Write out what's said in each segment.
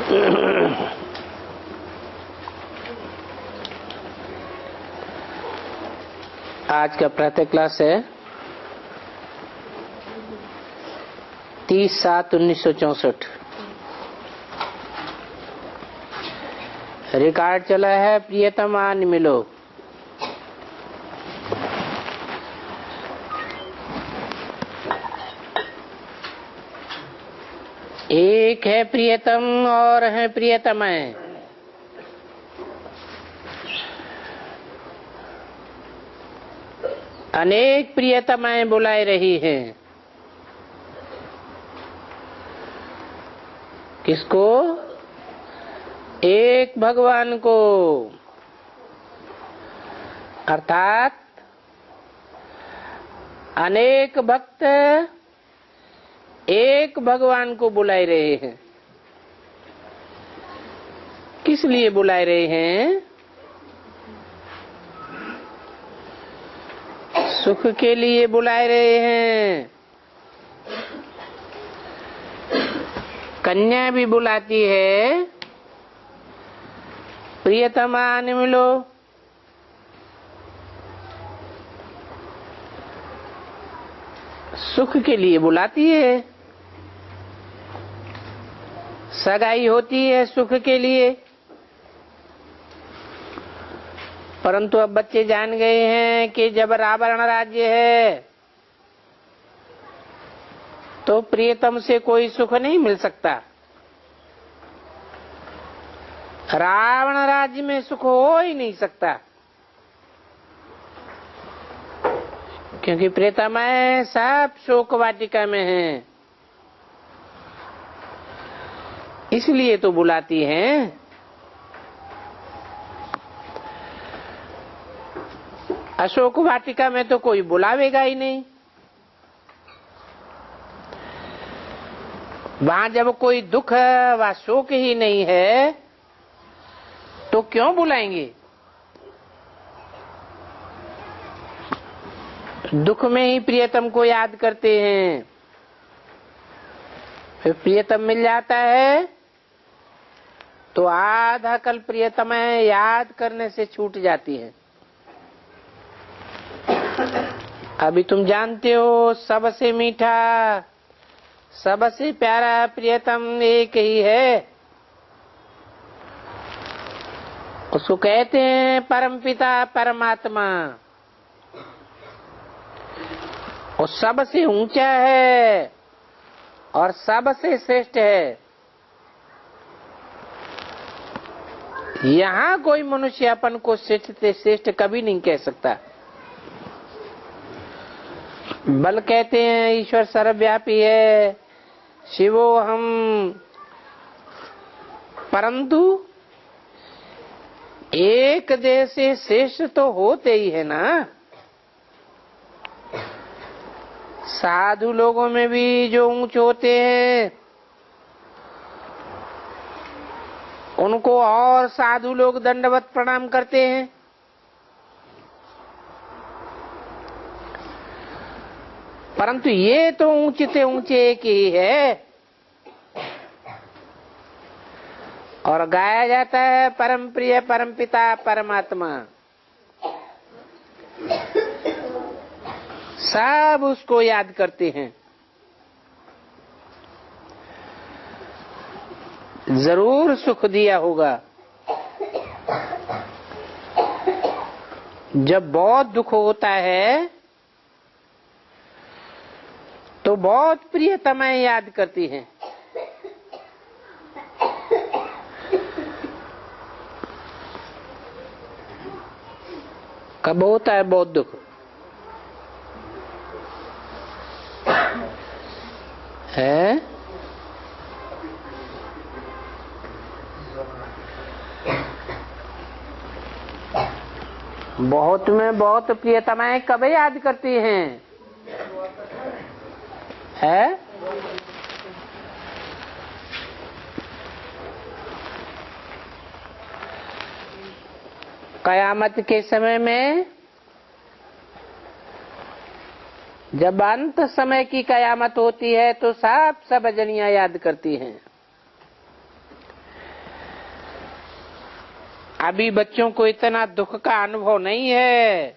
आज का प्रातः क्लास है 30/7/1964। रिकॉर्ड चला है प्रियतम आन मिलो। एक है प्रियतम और है प्रियतमाएं। अनेक प्रियतमाएं बुलाए रही हैं। किसको? एक भगवान को, अर्थात अनेक भक्त एक भगवान को बुलाए रहे हैं। किस लिए बुलाए रहे हैं? सुख के लिए बुलाए रहे हैं। कन्या भी बुलाती है, प्रियतमा आने मिलो। सुख के लिए बुलाती है। सगाई होती है सुख के लिए, परंतु अब बच्चे जान गए हैं कि जब रावण राज्य है तो प्रियतम से कोई सुख नहीं मिल सकता। रावण राज्य में सुख हो ही नहीं सकता, क्योंकि प्रियतमाएं सब शोक वाटिका में हैं। इसलिए तो बुलाती हैं। अशोक वाटिका में तो कोई बुलावेगा ही नहीं। वहां जब कोई दुख व शोक ही नहीं है तो क्यों बुलाएंगे? दुख में ही प्रियतम को याद करते हैं। फिर प्रियतम मिल जाता है तो आधा कल प्रियतमाएं याद करने से छूट जाती है। अभी तुम जानते हो सबसे मीठा सबसे प्यारा प्रियतम एक ही है। उसको कहते हैं परमपिता परमात्मा। वो सबसे ऊंचा है और सबसे श्रेष्ठ है। यहाँ कोई मनुष्य अपन को श्रेष्ठ से श्रेष्ठ कभी नहीं कह सकता। बल कहते हैं ईश्वर सर्वव्यापी है, शिवो हम, परंतु एक देश से श्रेष्ठ तो होते ही है ना। साधु लोगों में भी जो ऊंच होते हैं उनको और साधु लोग दंडवत प्रणाम करते हैं। परंतु ये तो ऊंचे से ऊंचे एक ही है। और गाया जाता है परम प्रिय परमपिता परमात्मा। सब उसको याद करते हैं। जरूर सुख दिया होगा। जब बहुत दुख होता है तो बहुत प्रियतमाएं याद करती हैं। कब होता है बहुत दुख? है बहुत में बहुत प्रियतमाएं कब याद करती हैं? है कयामत के समय में, जब अंत समय की कयामत होती है तो सब जनियां याद करती हैं। अभी बच्चों को इतना दुख का अनुभव नहीं है।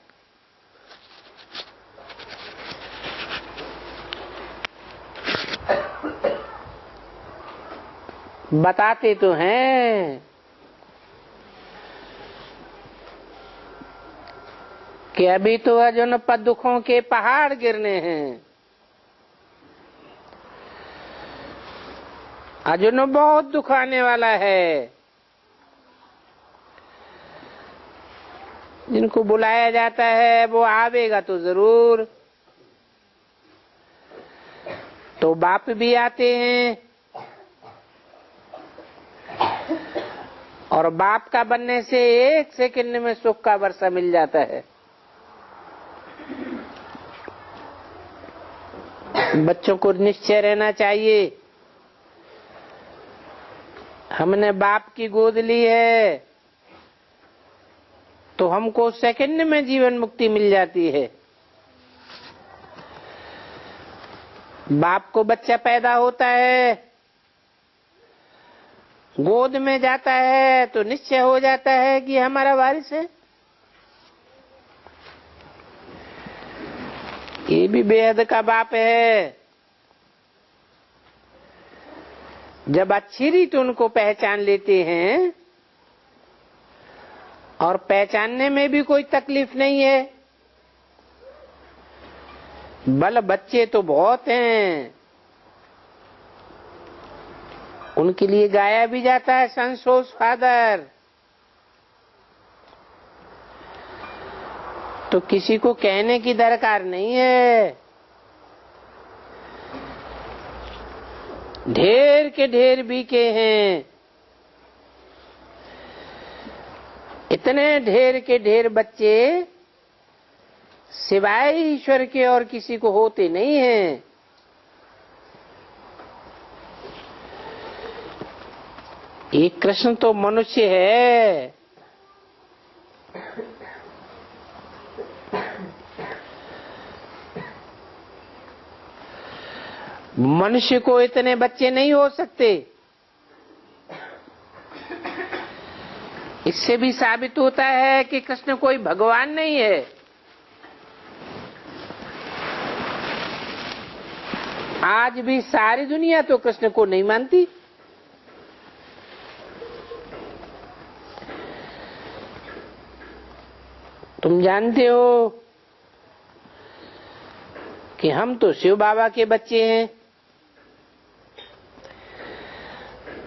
बताते तो हैं कि अभी तो अर्जुन पर दुखों के पहाड़ गिरने हैं। अर्जुन बहुत दुख आने वाला है। जिनको बुलाया जाता है वो आवेगा तो जरूर। तो बाप भी आते हैं और बाप का बनने से एक सेकंड में सुख का वर्षा मिल जाता है। बच्चों को निश्चय रहना चाहिए, हमने बाप की गोद ली है तो हमको सेकंड में जीवन मुक्ति मिल जाती है। बाप को बच्चा पैदा होता है, गोद में जाता है तो निश्चय हो जाता है कि हमारा वारिस है। ये भी बेहद का बाप है। जब अच्छी रीत उनको पहचान लेते हैं और पहचानने में भी कोई तकलीफ नहीं है। बल बच्चे तो बहुत हैं, उनके लिए गाया भी जाता है संसोस फादर। तो किसी को कहने की दरकार नहीं है। ढेर के ढेर बीके हैं, इतने ढेर के ढेर बच्चे सिवाय ईश्वर के और किसी को होते नहीं हैं। एक कृष्ण तो मनुष्य है, मनुष्य को इतने बच्चे नहीं हो सकते। इससे भी साबित होता है कि कृष्ण कोई भगवान नहीं है। आज भी सारी दुनिया तो कृष्ण को नहीं मानती। तुम जानते हो कि हम तो शिव बाबा के बच्चे हैं।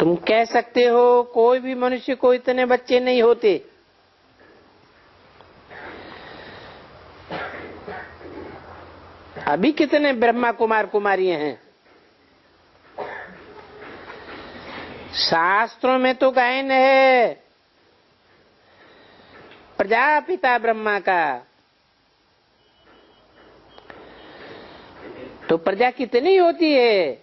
तुम कह सकते हो कोई भी मनुष्य को इतने बच्चे नहीं होते। अभी कितने ब्रह्मा कुमार कुमारियां हैं। शास्त्रों में तो गायन है प्रजापिता ब्रह्मा का। तो प्रजा कितनी होती है?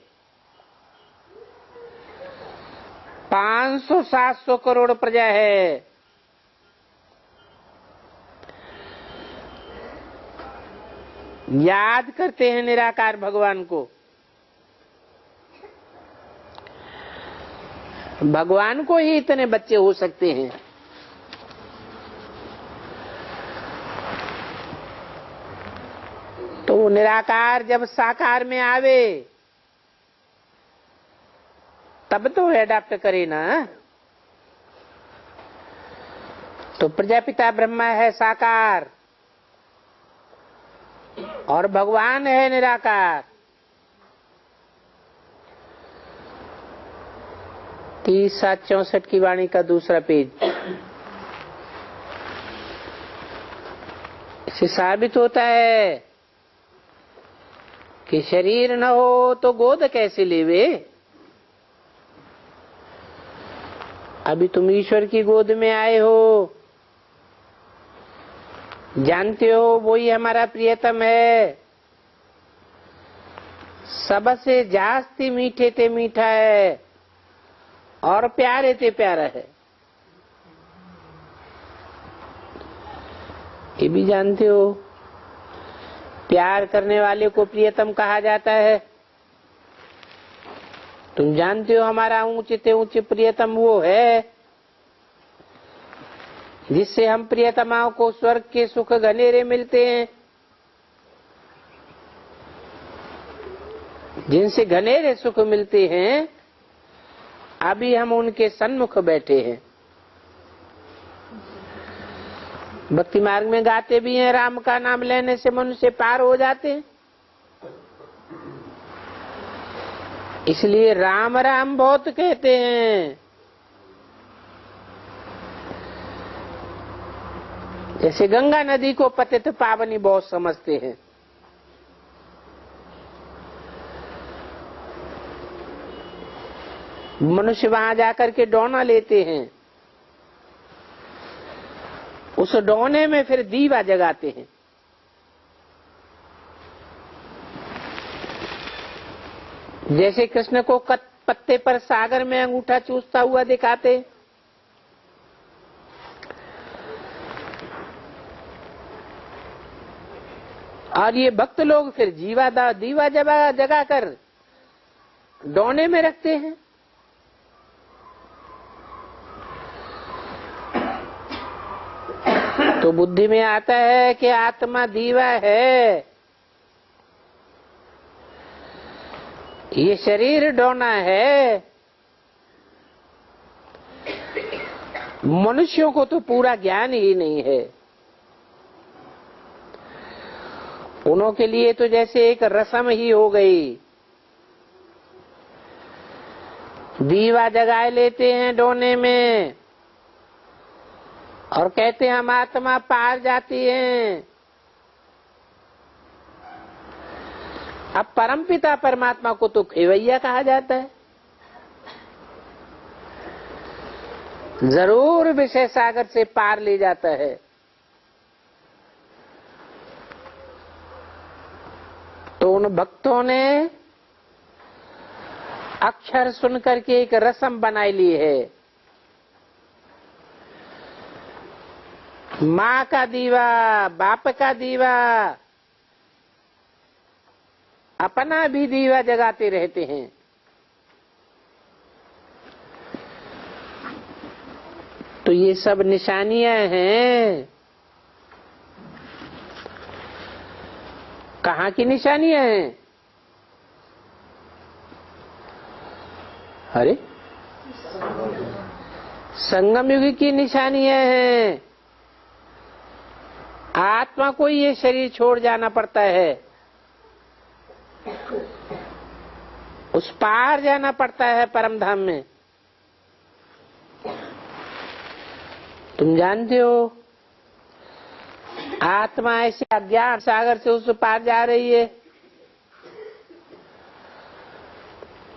500-700 करोड़ प्रजा है। याद करते हैं निराकार भगवान को। भगवान को ही इतने बच्चे हो सकते हैं। तो वो निराकार जब साकार में आवे तब तो एडाप्ट करे ना। तो प्रजापिता ब्रह्मा है साकार और भगवान है निराकार। 30-7-64 की वाणी का दूसरा पेज। इससे साबित होता है कि शरीर न हो तो गोद कैसे लेवे। अभी तुम ईश्वर की गोद में आए हो, जानते हो वही हमारा प्रियतम है। सबसे जास्ती मीठे ते मीठा है और प्यारे ते प्यारा है। ये भी जानते हो प्यार करने वाले को प्रियतम कहा जाता है। तुम जानते हो हमारा ऊंचे ते ऊंचे प्रियतम वो है जिससे हम प्रियतमाओं को स्वर्ग के सुख घनेरे मिलते हैं, जिनसे घनेरे सुख मिलते हैं, अभी हम उनके सन्मुख बैठे हैं। भक्ति मार्ग में गाते भी हैं, राम का नाम लेने से मनुष्य पार हो जाते हैं। इसलिए राम राम बहुत कहते हैं। जैसे गंगा नदी को पतित पावनी बहुत समझते हैं, मनुष्य वहां जाकर के डौना लेते हैं, उस डौने में फिर दीवा जगाते हैं। जैसे कृष्ण को पत्ते पर सागर में अंगूठा चूसता हुआ दिखाते, और ये भक्त लोग फिर दीवा जगा कर डौने में रखते हैं। तो बुद्धि में आता है कि आत्मा दीवा है, ये शरीर डौना है। मनुष्यों को तो पूरा ज्ञान ही नहीं है। उन्हों के लिए तो जैसे एक रस्म ही हो गई, दीवा जगाए लेते हैं डोने में और कहते हैं हम आत्मा पार जाती है। अब परमपिता परमात्मा को तो खेवैया कहा जाता है। जरूर विषय सागर से पार ले जाता है। तो उन भक्तों ने अक्षर सुनकर के एक रस्म बनाई ली है। माँ का दीवा, बाप का दीवा, अपना भी दीवा जगाते रहते हैं। तो ये सब निशानियां हैं। कहाँ की निशानियां हैं? अरे संगम युग की निशानियां हैं। आत्मा को ये शरीर छोड़ जाना पड़ता है, उस पार जाना पड़ता है परम धाम में। तुम जानते हो आत्मा ऐसे अज्ञान सागर से उस पार जा रही है,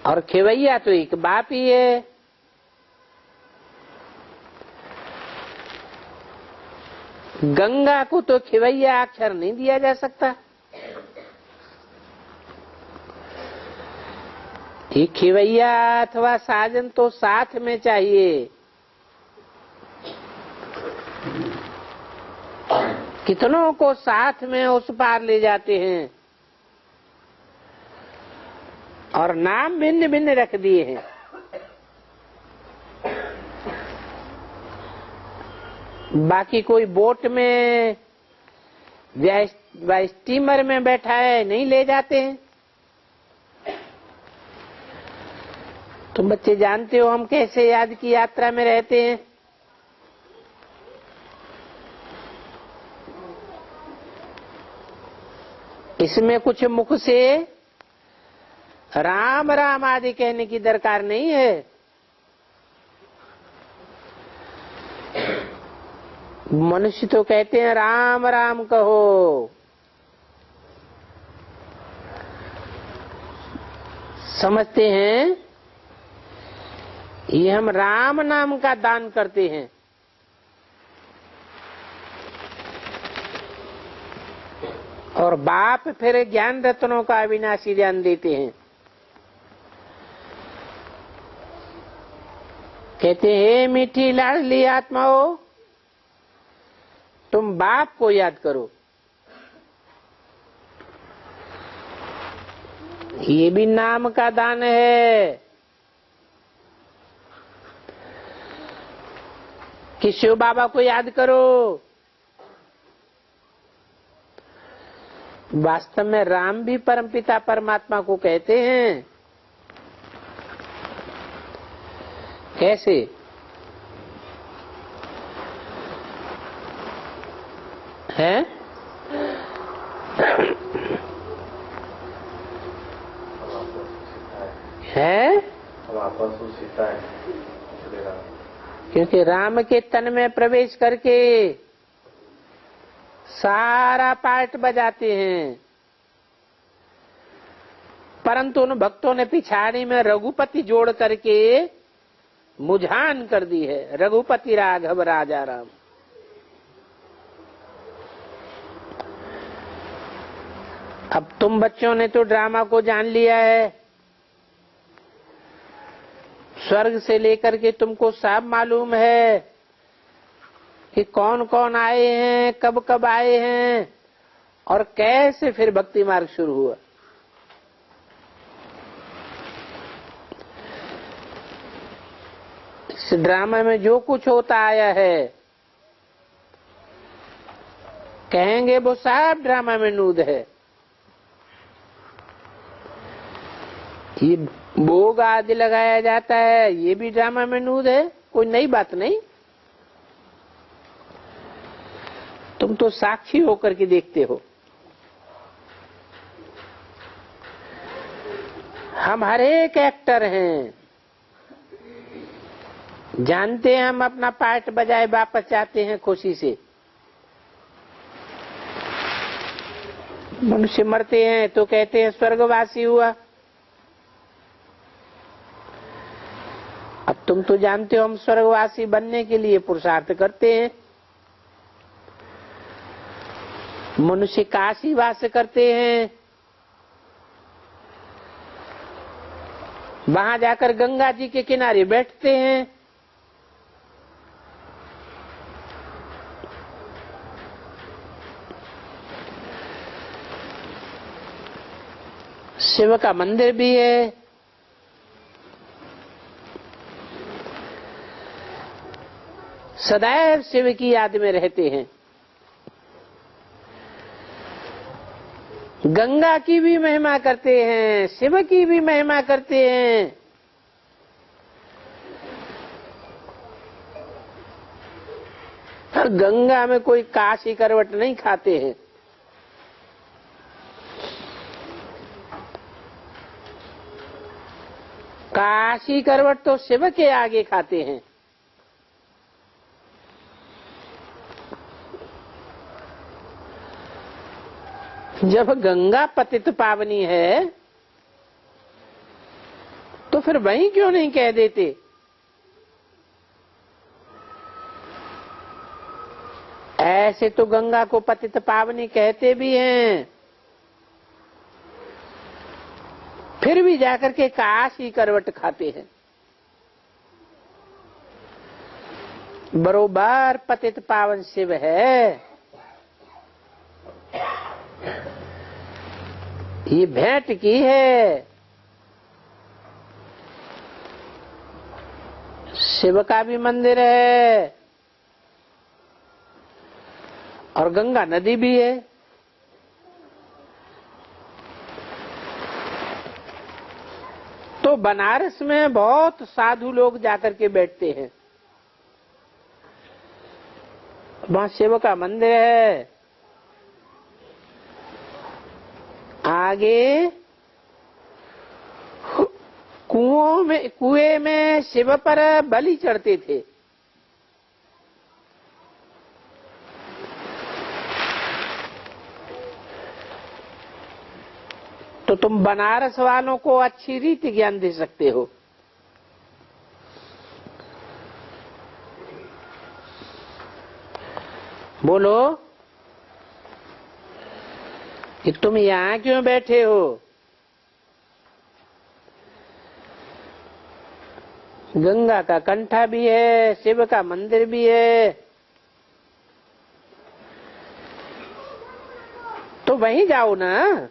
और खेवैया तो एक बाप ही है। गंगा को तो खेवैया अक्षर नहीं दिया जा सकता। ये खेवैया अथवा साजन तो साथ में चाहिए। कितनों को साथ में उस पार ले जाते हैं और नाम भिन्न भिन्न रख दिए हैं। बाकी कोई बोट में या स्टीमर में बैठा है, नहीं ले जाते हैं। तुम बच्चे जानते हो हम कैसे याद की यात्रा में रहते हैं। इसमें कुछ मुख से राम राम आदि कहने की दरकार नहीं है। मनुष्य तो कहते हैं राम राम कहो। समझते हैं ये हम राम नाम का दान करते हैं। और बाप फिर ज्ञान रत्नों का अविनाशी ज्ञान देते हैं। कहते हैं हे मीठी लाडली आत्माओं, तुम बाप को याद करो। ये भी नाम का दान है कि शिव बाबा को याद करो। वास्तव में राम भी परमपिता परमात्मा को कहते हैं। कैसे? है क्योंकि राम के तन में प्रवेश करके सारा पार्ट बजाते हैं, परंतु उन भक्तों ने पिछाड़ी में रघुपति जोड़ करके मुझान कर दी है। रघुपति राघव राजा राम। अब तुम बच्चों ने तो ड्रामा को जान लिया है, स्वर्ग से लेकर के तुमको सब मालूम है कि कौन कौन आए हैं, कब कब आए हैं और कैसे फिर भक्ति मार्ग शुरू हुआ। इस ड्रामा में जो कुछ होता आया है, कहेंगे वो सब ड्रामा में नूद है। ये भोग आदि लगाया जाता है, ये भी ड्रामा में नूद है, कोई नई बात नहीं। तुम तो साक्षी होकर के देखते हो। हम हर एक एक्टर हैं, जानते हैं हम अपना पार्ट बजाए वापस जाते हैं खुशी से। मनुष्य मरते हैं तो कहते हैं स्वर्गवासी हुआ। अब तुम तो जानते हो हम स्वर्गवासी बनने के लिए पुरुषार्थ करते हैं। मनुष्य काशी वास करते हैं, वहां जाकर गंगा जी के किनारे बैठते हैं। शिव का मंदिर भी है, सदैव शिव की याद में रहते हैं। गंगा की भी महिमा करते हैं, शिव की भी महिमा करते हैं। गंगा में कोई काशी करवट नहीं खाते हैं। काशी करवट तो शिव के आगे खाते हैं। जब गंगा पतित पावनी है तो फिर वहीं क्यों नहीं कह देते? ऐसे तो गंगा को पतित पावनी कहते भी हैं, फिर भी जाकर के काशी करवट खाते हैं। बरोबर पतित पावन शिव है। ये भेंट की है। शिव का भी मंदिर है और गंगा नदी भी है। तो बनारस में बहुत साधु लोग जाकर के बैठते हैं। वहां शिव का मंदिर है। आगे कुएं में शिव पर बलि चढ़ते थे। तो तुम बनारस वालों को अच्छी रीति ज्ञान दे सकते हो। बोलो कि तुम यहाँ क्यों बैठे हो? गंगा का कंठा भी है, शिव का मंदिर भी है, तो वहीं जाओ ना।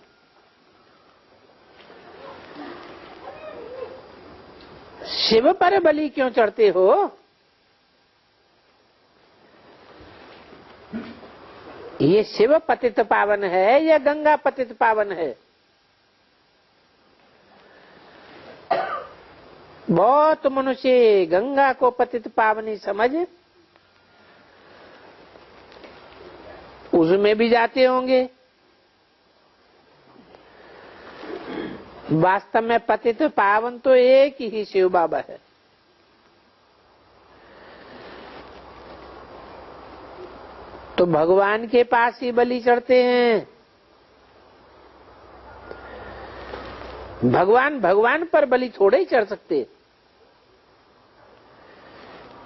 शिव पर बलि क्यों चढ़ते हो? ये शिव पतित पावन है या गंगा पतित पावन है? बहुत मनुष्य गंगा को पतित पावनी समझ उसमें भी जाते होंगे। वास्तव में पतित पावन तो एक ही शिव बाबा है। तो भगवान के पास ही बलि चढ़ते हैं। भगवान पर बलि थोड़े ही चढ़ सकते,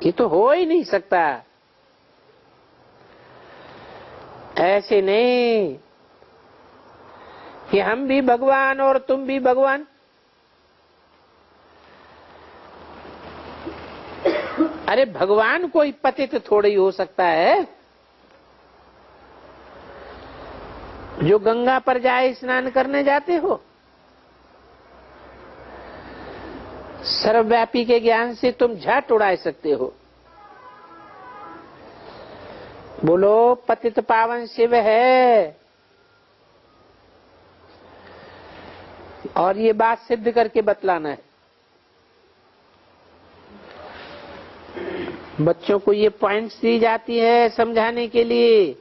ये तो हो ही नहीं सकता। ऐसे नहीं कि हम भी भगवान और तुम भी भगवान। अरे भगवान कोई पतित थोड़ी हो सकता है। जो गंगा पर जाए स्नान करने जाते हो, सर्वव्यापी के ज्ञान से तुम झट उड़ा सकते हो। बोलो पतित पावन शिव है। और ये बात सिद्ध करके बतलाना है। बच्चों को ये पॉइंट्स दी जाती है समझाने के लिए।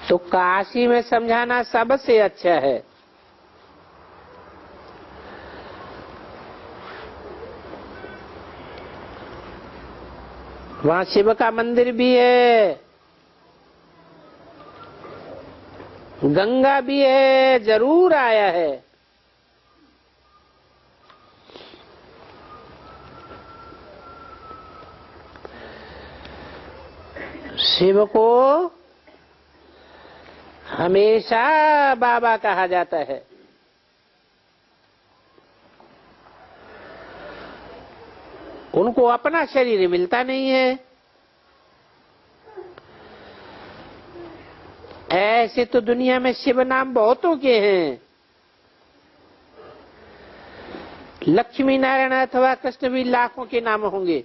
तो काशी में समझाना सबसे अच्छा है। वहां शिव का मंदिर भी है, गंगा भी है, जरूर आया है। शिव को हमेशा बाबा कहा जाता है। उनको अपना शरीर मिलता नहीं है। ऐसे तो दुनिया में शिव नाम बहुतों के हैं। लक्ष्मी नारायण अथवा कृष्ण भी लाखों के नाम होंगे,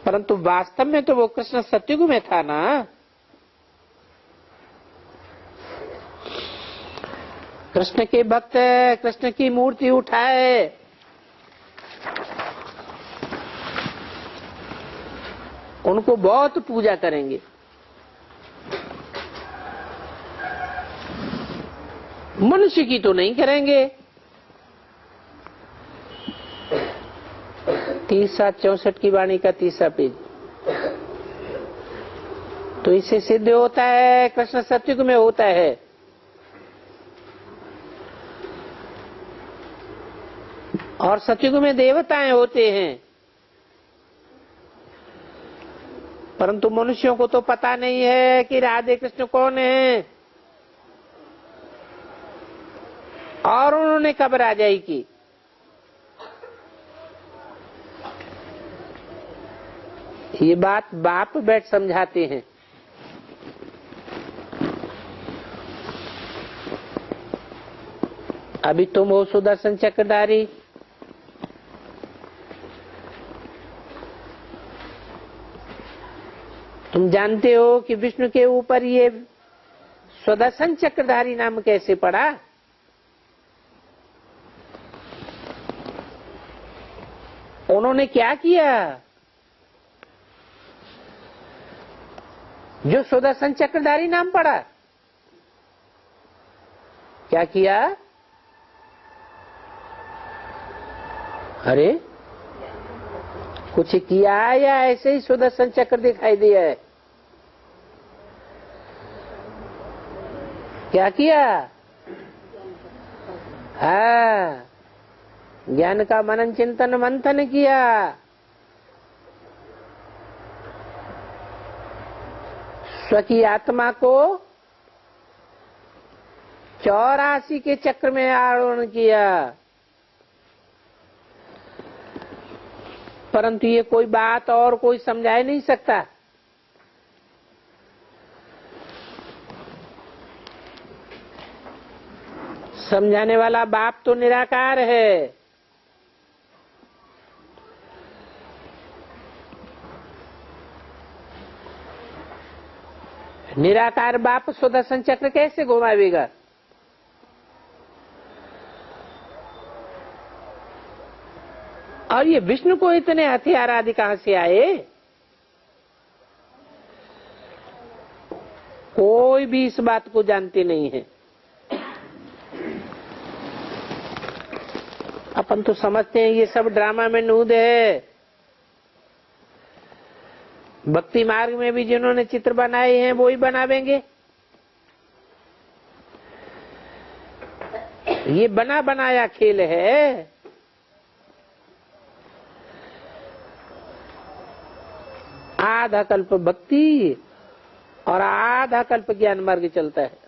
परंतु वास्तव में तो वो कृष्ण सतयुग में था ना। कृष्ण के भक्त कृष्ण की मूर्ति उठाए, उनको बहुत पूजा करेंगे। मनुष्य की तो नहीं करेंगे। 30-64 की वाणी का 30 पेज। तो इससे सिद्ध होता है कृष्ण सतयुग में होता है। और सतयुग में देवताएं होते हैं, परंतु मनुष्यों को तो पता नहीं है कि राधे कृष्ण कौन है और उन्होंने कब राजाई की। ये बात बाप बैठ समझाते हैं। अभी तुम हो सुदर्शन चक्रधारी, तुम जानते हो कि विष्णु के ऊपर ये सुदर्शन चक्रधारी नाम कैसे पड़ा? उन्होंने क्या किया जो सुदर्शन चक्रधारी नाम पड़ा? क्या किया? अरे कुछ किया या ऐसे ही सुदर्शन चक्र दिखाई दिया है? क्या किया? हाँ, ज्ञान का मनन चिंतन मंथन किया। स्व की आत्मा को 84 के चक्र में आरोहण किया। परंतु ये कोई बात और कोई समझा ही नहीं सकता। समझाने वाला बाप तो निराकार है। निराकार बाप सुदर्शन चक्र कैसे घुमावेगा? और ये विष्णु को इतने हथियार आदि कहां से आए? कोई भी इस बात को जानते नहीं है। अपन तो समझते हैं ये सब ड्रामा में नूद है। भक्ति मार्ग में भी जिन्होंने चित्र बनाए हैं वो ही बनावेंगे। ये बना बनाया खेल है। आधा कल्प भक्ति और आधा कल्प ज्ञान मार्ग चलता है।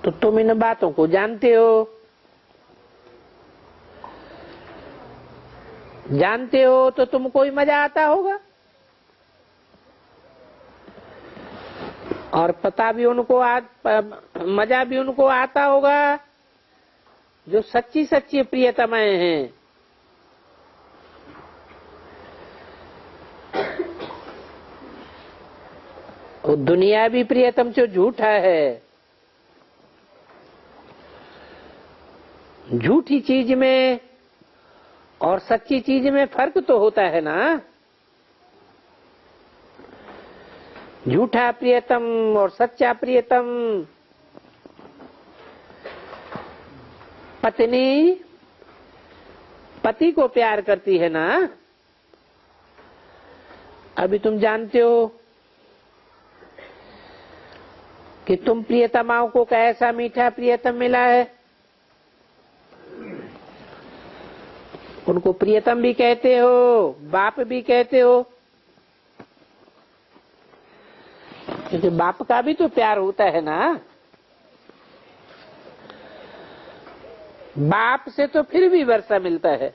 तो तुम इन बातों को जानते हो। जानते हो तो तुमको ही मजा आता होगा, और पता भी उनको मजा भी उनको आता होगा जो सच्ची सच्ची प्रियतमाएं हैं। और दुनिया भी प्रियतम जो झूठा है। झूठी चीज में और सच्ची चीज में फर्क तो होता है ना। झूठा प्रियतम और सच्चा प्रियतम। पत्नी पति को प्यार करती है ना। अभी तुम जानते हो कि तुम प्रियतमाओं को कैसा मीठा प्रियतम मिला है। उनको प्रियतम भी कहते हो, बाप भी कहते हो, क्योंकि बाप का भी तो प्यार होता है ना। बाप से तो फिर भी वर्षा मिलता है,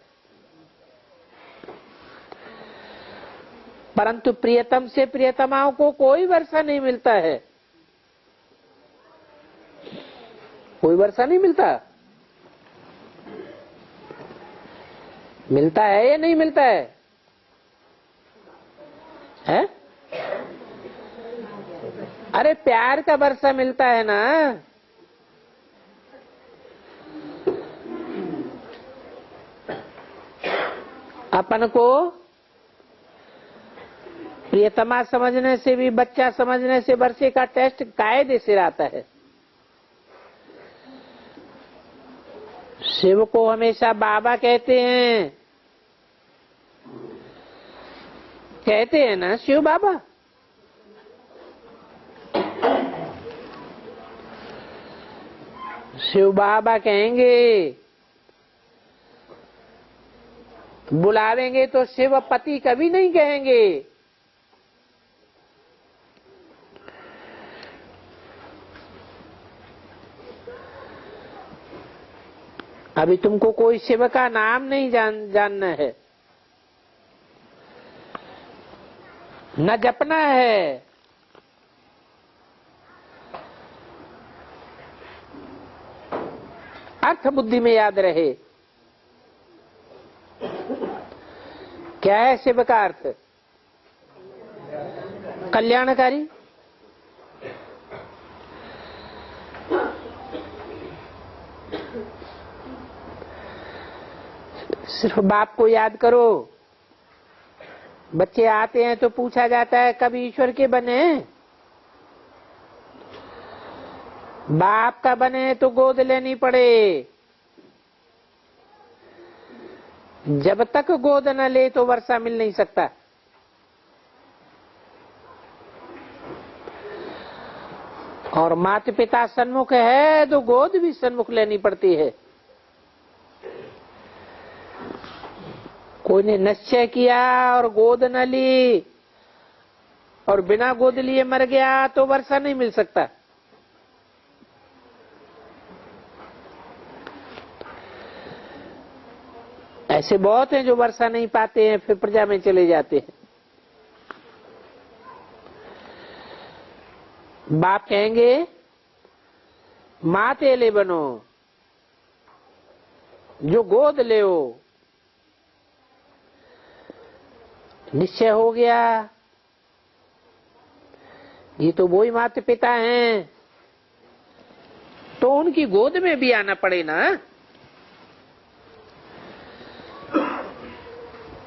परंतु प्रियतम से प्रियतमाओं को कोई वर्षा नहीं मिलता है। कोई वर्षा नहीं मिलता। मिलता है या नहीं मिलता है? हैं? अरे प्यार का वर्षा मिलता है ना। अपन को प्रियतमा समझने से भी, बच्चा समझने से वर्षे का टेस्ट कायदे से आता है। शिव को हमेशा बाबा कहते हैं। कहते हैं ना शिव बाबा। शिव बाबा कहेंगे, बुलावेंगे तो शिव पति कभी नहीं कहेंगे। अभी तुमको कोई शिव का नाम नहीं जानना है, न जपना है। अर्थ बुद्धि में याद रहे। क्या है शिव का अर्थ? कल्याणकारी। सिर्फ बाप को याद करो। बच्चे आते हैं तो पूछा जाता है कब ईश्वर के बने? बाप का बने तो गोद लेनी पड़े। जब तक गोद न ले तो वर्षा मिल नहीं सकता। और माता पिता सन्मुख है तो गोद भी सन्मुख लेनी पड़ती है। कोई ने निश्चय किया और गोद न ली और बिना गोद लिए मर गया तो वर्षा नहीं मिल सकता। ऐसे बहुत हैं जो वर्षा नहीं पाते हैं, फिर प्रजा में चले जाते हैं। बाप कहेंगे माँ तेले बनो, जो गोद ले। निश्चय हो गया ये तो वो ही माता पिता हैं, तो उनकी गोद में भी आना पड़े ना।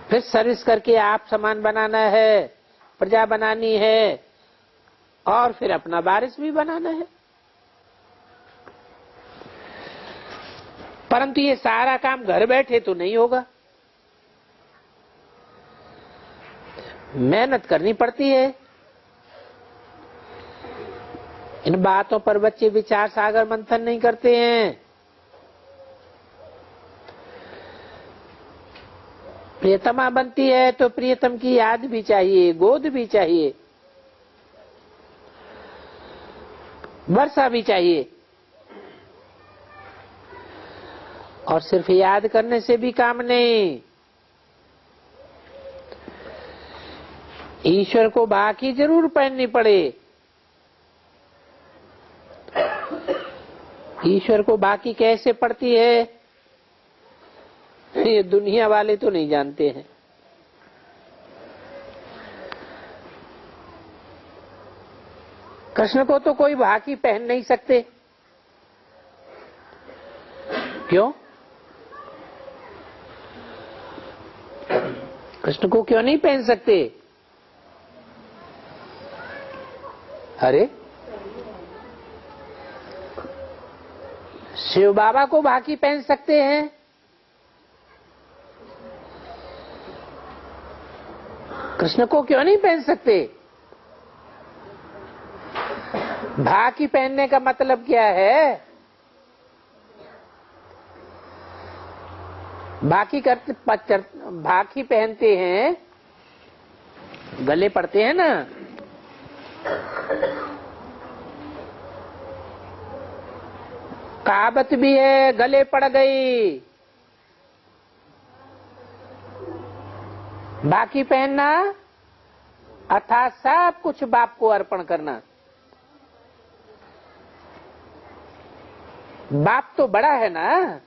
फिर सर्विस करके आप समान बनाना है, प्रजा बनानी है, और फिर अपना वारिस भी बनाना है। परंतु ये सारा काम घर बैठे तो नहीं होगा, मेहनत करनी पड़ती है। इन बातों पर बच्चे विचार सागर मंथन नहीं करते हैं। प्रियतमा बनती है तो प्रियतम की याद भी चाहिए, गोद भी चाहिए, वर्षा भी चाहिए। और सिर्फ याद करने से भी काम नहीं, ईश्वर को बाकी जरूर पहननी पड़े। ईश्वर को बाकी कैसे पड़ती है ये दुनिया वाले तो नहीं जानते हैं। कृष्ण को तो कोई बाकी पहन नहीं सकते। क्यों? कृष्ण को क्यों नहीं पहन सकते? अरे शिव बाबा को बाकी पहन सकते हैं, कृष्ण को क्यों नहीं पहन सकते? बाकी पहनने का मतलब क्या है? बाकी पहनते हैं, गले पड़ते हैं ना। कहावत भी है, गले पड़ गई। बाकी पहनना अर्थात सब कुछ बाप को अर्पण करना। बाप तो बड़ा है ना,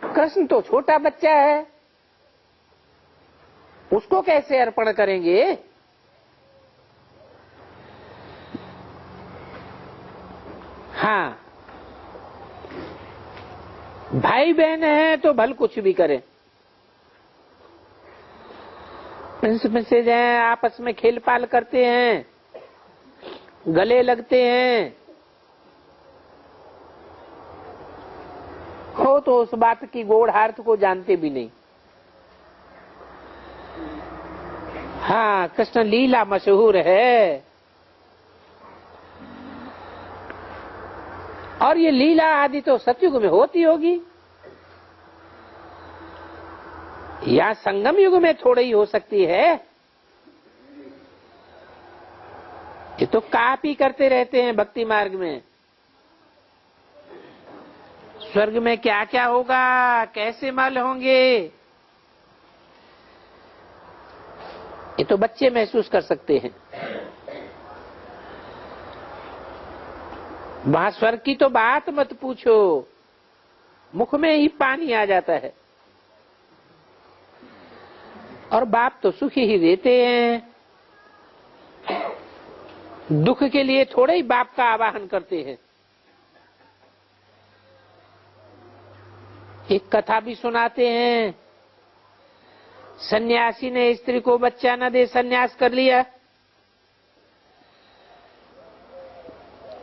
कृष्ण तो छोटा बच्चा है, उसको कैसे अर्पण करेंगे? हाँ, भाई बहन है तो भल कुछ भी करें, प्रिंस मिसेज हैं, आपस में खेल पाल करते हैं, गले लगते हैं, हो तो उस बात की गूढ़ार्थ को जानते भी नहीं। हाँ, कृष्ण लीला मशहूर है, और ये लीला आदि तो सतयुग में होती होगी, या संगम युग में थोड़ी ही हो सकती है। ये तो कापी करते रहते हैं भक्ति मार्ग में। स्वर्ग में क्या क्या होगा, कैसे मल होंगे, ये तो बच्चे महसूस कर सकते हैं। वहां स्वर्ग की तो बात मत पूछो, मुख में ही पानी आ जाता है। और बाप तो सुखी ही देते हैं, दुख के लिए थोड़े ही बाप का आवाहन करते हैं। एक कथा भी सुनाते हैं, सन्यासी ने स्त्री को बच्चा न दे सन्यास कर लिया,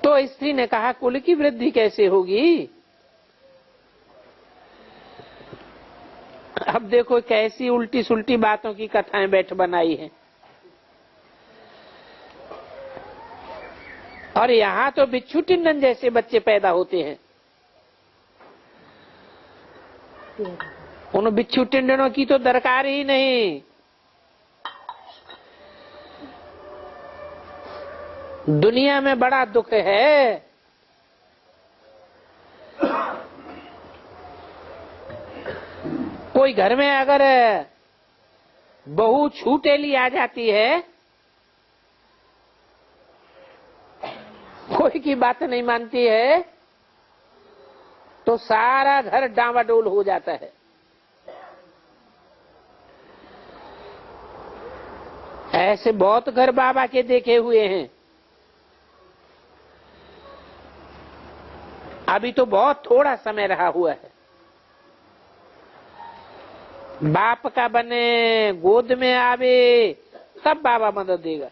तो स्त्री ने कहा कुल की वृद्धि कैसे होगी। अब देखो कैसी उल्टी सुल्टी बातों की कथाएं बैठ बनाई हैं। और यहाँ तो बिच्छू टिंडन जैसे बच्चे पैदा होते हैं। उन बिच्छू टिंडनों की तो दरकार ही नहीं। दुनिया में बड़ा दुख है, कोई घर में अगर बहू छूटेली आ जाती है, कोई की बात नहीं मानती है, तो सारा घर डावाडोल हो जाता है। ऐसे बहुत घर बाबा के देखे हुए हैं। अभी तो बहुत थोड़ा समय रहा हुआ है। बाप का बने, गोद में आवे, तब बाबा मदद देगा।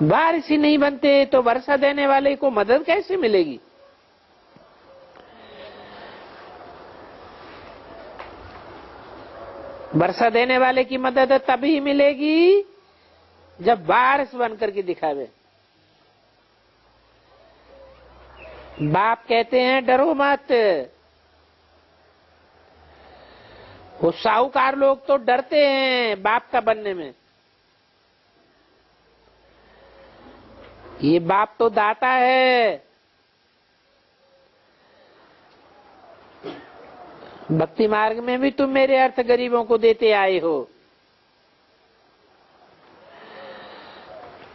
बारिश ही नहीं बनते तो वर्षा देने वाले को मदद कैसे मिलेगी? वर्षा देने वाले की मदद तभी मिलेगी जब बारिश बन करके दिखावे। बाप कहते हैं डरो मत। वो साहूकार लोग तो डरते हैं बाप का बनने में। ये बाप तो दाता है। भक्ति मार्ग में भी तुम मेरे अर्थ गरीबों को देते आए हो,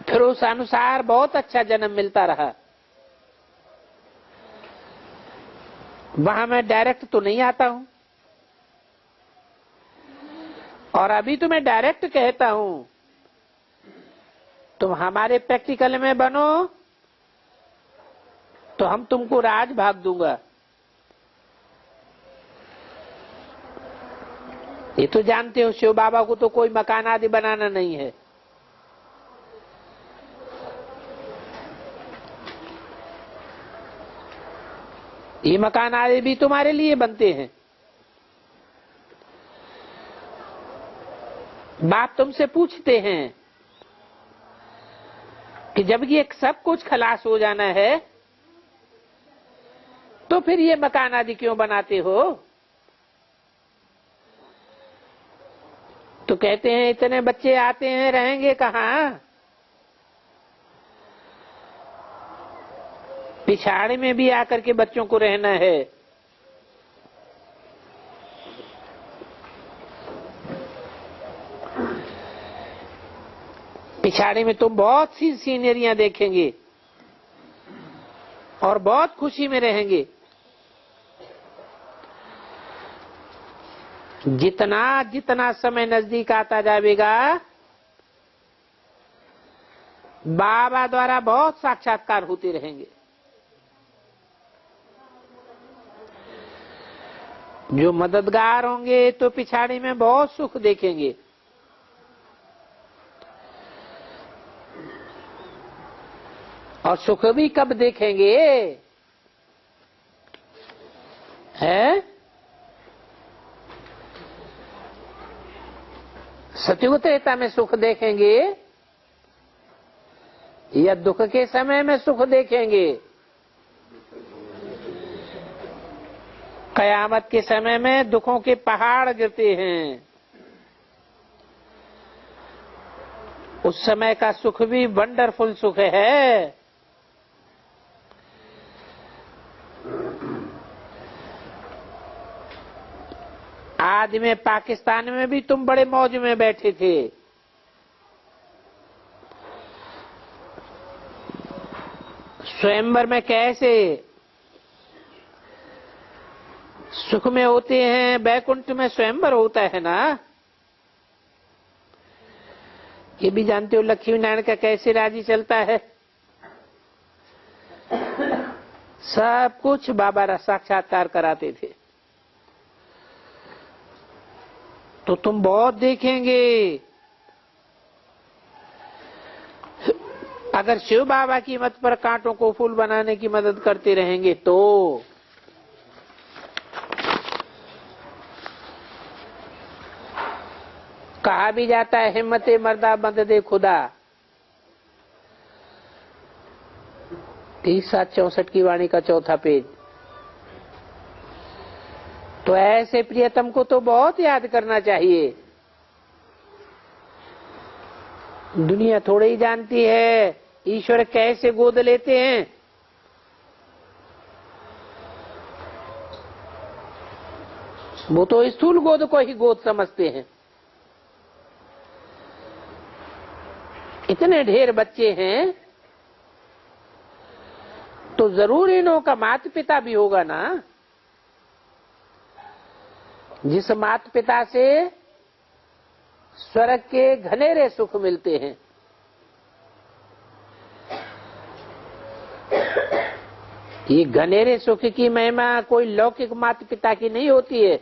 फिर उस अनुसार बहुत अच्छा जन्म मिलता रहा। वहां मैं डायरेक्ट तो नहीं आता हूं, और अभी तो मैं डायरेक्ट कहता हूं तुम हमारे प्रैक्टिकल में बनो तो हम तुमको राज भाग दूंगा। ये तो जानते हो शिव बाबा को तो कोई मकान आदि बनाना नहीं है। ये मकान आदि भी तुम्हारे लिए बनते हैं। बाप तुमसे पूछते हैं कि जब ये सब कुछ खलास हो जाना है तो फिर ये मकान आदि क्यों बनाते हो? तो कहते हैं इतने बच्चे आते हैं, रहेंगे कहाँ? पिछाड़ी में भी आकर के बच्चों को रहना है। पिछाड़ी में तुम बहुत सी सीनरियां देखेंगे और बहुत खुशी में रहेंगे। जितना जितना समय नजदीक आता जाएगा, बाबा द्वारा बहुत साक्षात्कार होते रहेंगे। जो मददगार होंगे तो पिछाड़ी में बहुत सुख देखेंगे। और सुख भी कब देखेंगे? है सतयुग त्रेता में सुख देखेंगे या दुख के समय में सुख देखेंगे? कयामत के समय में दुखों के पहाड़ गिरते हैं, उस समय का सुख भी वंडरफुल सुख है। आज में पाकिस्तान में भी तुम बड़े मौज में बैठे थे। स्वयंवर में कैसे सुख में होते हैं, बैकुंठ में स्वयंवर होता है ना। ये भी जानते हो लक्ष्मी नारायण का कैसे राजी चलता है। सब कुछ बाबा साक्षात्कार कराते थे। तो तुम बहुत देखेंगे। अगर शिव बाबा की मत पर कांटों को फूल बनाने की मदद करते रहेंगे तो कहा भी जाता है हिम्मते मर्दा मददे खुदा। 30/64 की वाणी का चौथा पेज। तो ऐसे प्रियतम को तो बहुत याद करना चाहिए। दुनिया थोड़ी ही जानती है ईश्वर कैसे गोद लेते हैं। वो तो स्थूल गोद को ही गोद समझते हैं। इतने ढेर बच्चे हैं तो जरूर इन्हों का माता पिता भी होगा ना। जिस माता पिता से स्वर्ग के घनेरे सुख मिलते हैं। ये घनेरे सुख की महिमा कोई लौकिक माता पिता की नहीं होती है।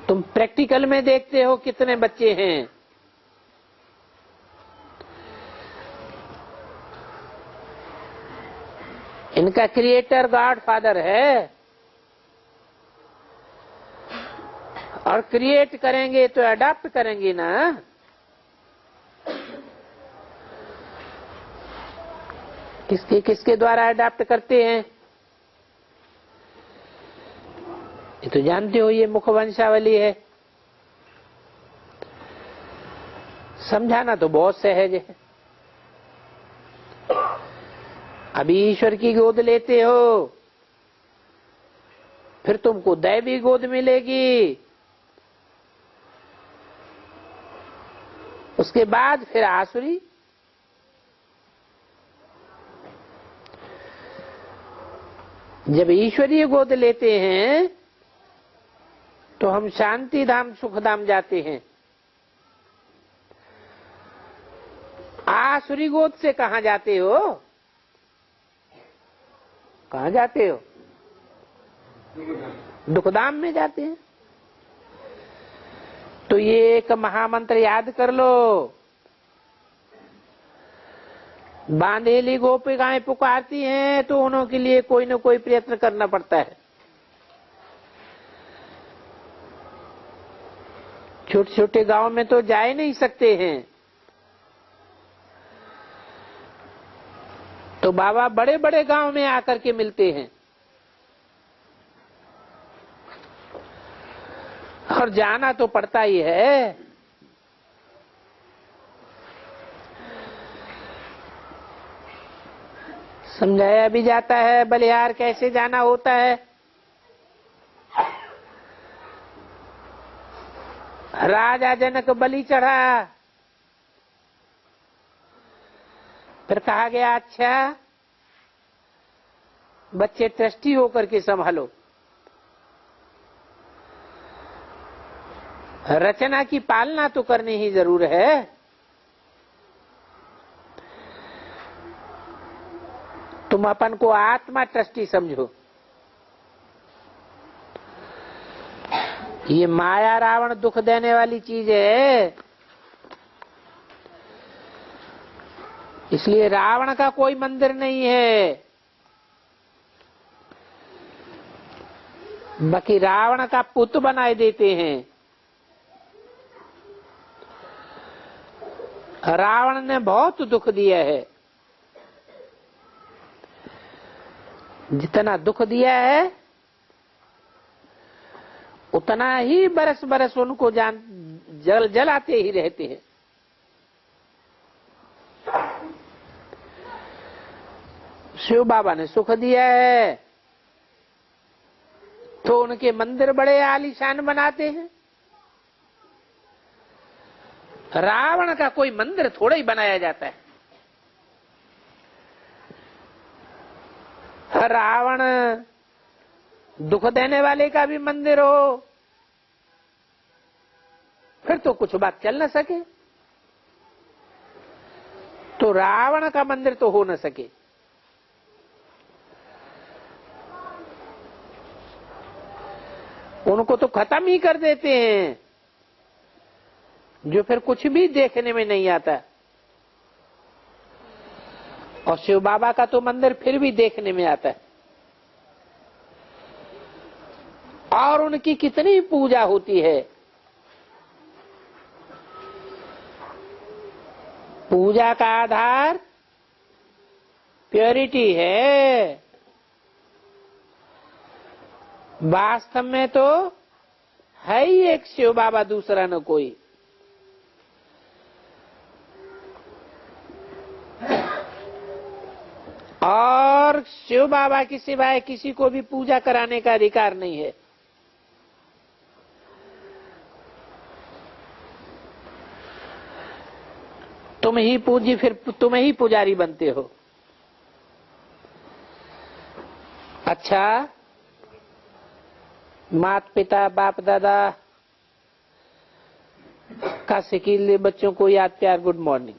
तुम प्रैक्टिकल में देखते हो कितने बच्चे हैं, इनका क्रिएटर गॉड फादर है, और क्रिएट करेंगे तो अडॉप्ट करेंगे ना। किसके किसके द्वारा अडॉप्ट करते हैं ये तो जानते हो, ये मुख वंशावली है। समझाना तो बहुत सहज है। अभी ईश्वर की गोद लेते हो, फिर तुमको दैवी गोद मिलेगी, उसके बाद फिर आसुरी। जब ईश्वरीय गोद लेते हैं तो हम शांति धाम सुख धाम जाते हैं। आसुरी गोद से कहां जाते हो? कहां जाते हो? दुखधाम में जाते हैं। तो ये एक महामंत्र याद कर लो। बांधेली गोपिकाएं पुकारती हैं तो उनके लिए कोई न कोई प्रयत्न करना पड़ता है। छोटे छोटे गांव में तो जा ही नहीं सकते हैं, तो बाबा बड़े बड़े गांव में आकर के मिलते हैं, और जाना तो पड़ता ही है। समझाया भी जाता है बलिहार कैसे जाना होता है। राजा जनक बलि चढ़ा, फिर कहा गया अच्छा बच्चे ट्रस्टी होकर के संभालो। रचना की पालना तो करनी ही जरूर है। तुम अपन को आत्मा ट्रस्टी समझो। ये माया रावण दुख देने वाली चीज है, इसलिए रावण का कोई मंदिर नहीं है। बाकी रावण का पुत बनाए देते हैं। रावण ने बहुत दुख दिया है। जितना दुख दिया है उतना ही बरस बरस उनको जलाते ही रहते हैं। शिव बाबा ने सुख दिया है तो उनके मंदिर बड़े आलीशान बनाते हैं। रावण का कोई मंदिर थोड़ा ही बनाया जाता है। रावण दुख देने वाले का भी मंदिर हो फिर तो कुछ बात चल न सके। तो रावण का मंदिर तो हो न सके। उनको तो खत्म ही कर देते हैं, जो फिर कुछ भी देखने में नहीं आता। और शिव बाबा का तो मंदिर फिर भी देखने में आता है, और उनकी कितनी पूजा होती है। पूजा का आधार प्योरिटी है। वास्तव में तो है ही एक शिव बाबा, दूसरा न कोई। और शिव बाबा के सिवाय किसी को भी पूजा कराने का अधिकार नहीं है। तुम ही पूजी, फिर तुम ही पुजारी बनते हो। अच्छा, माता पिता बाप दादा का सिकीले बच्चों को याद प्यार गुड मॉर्निंग।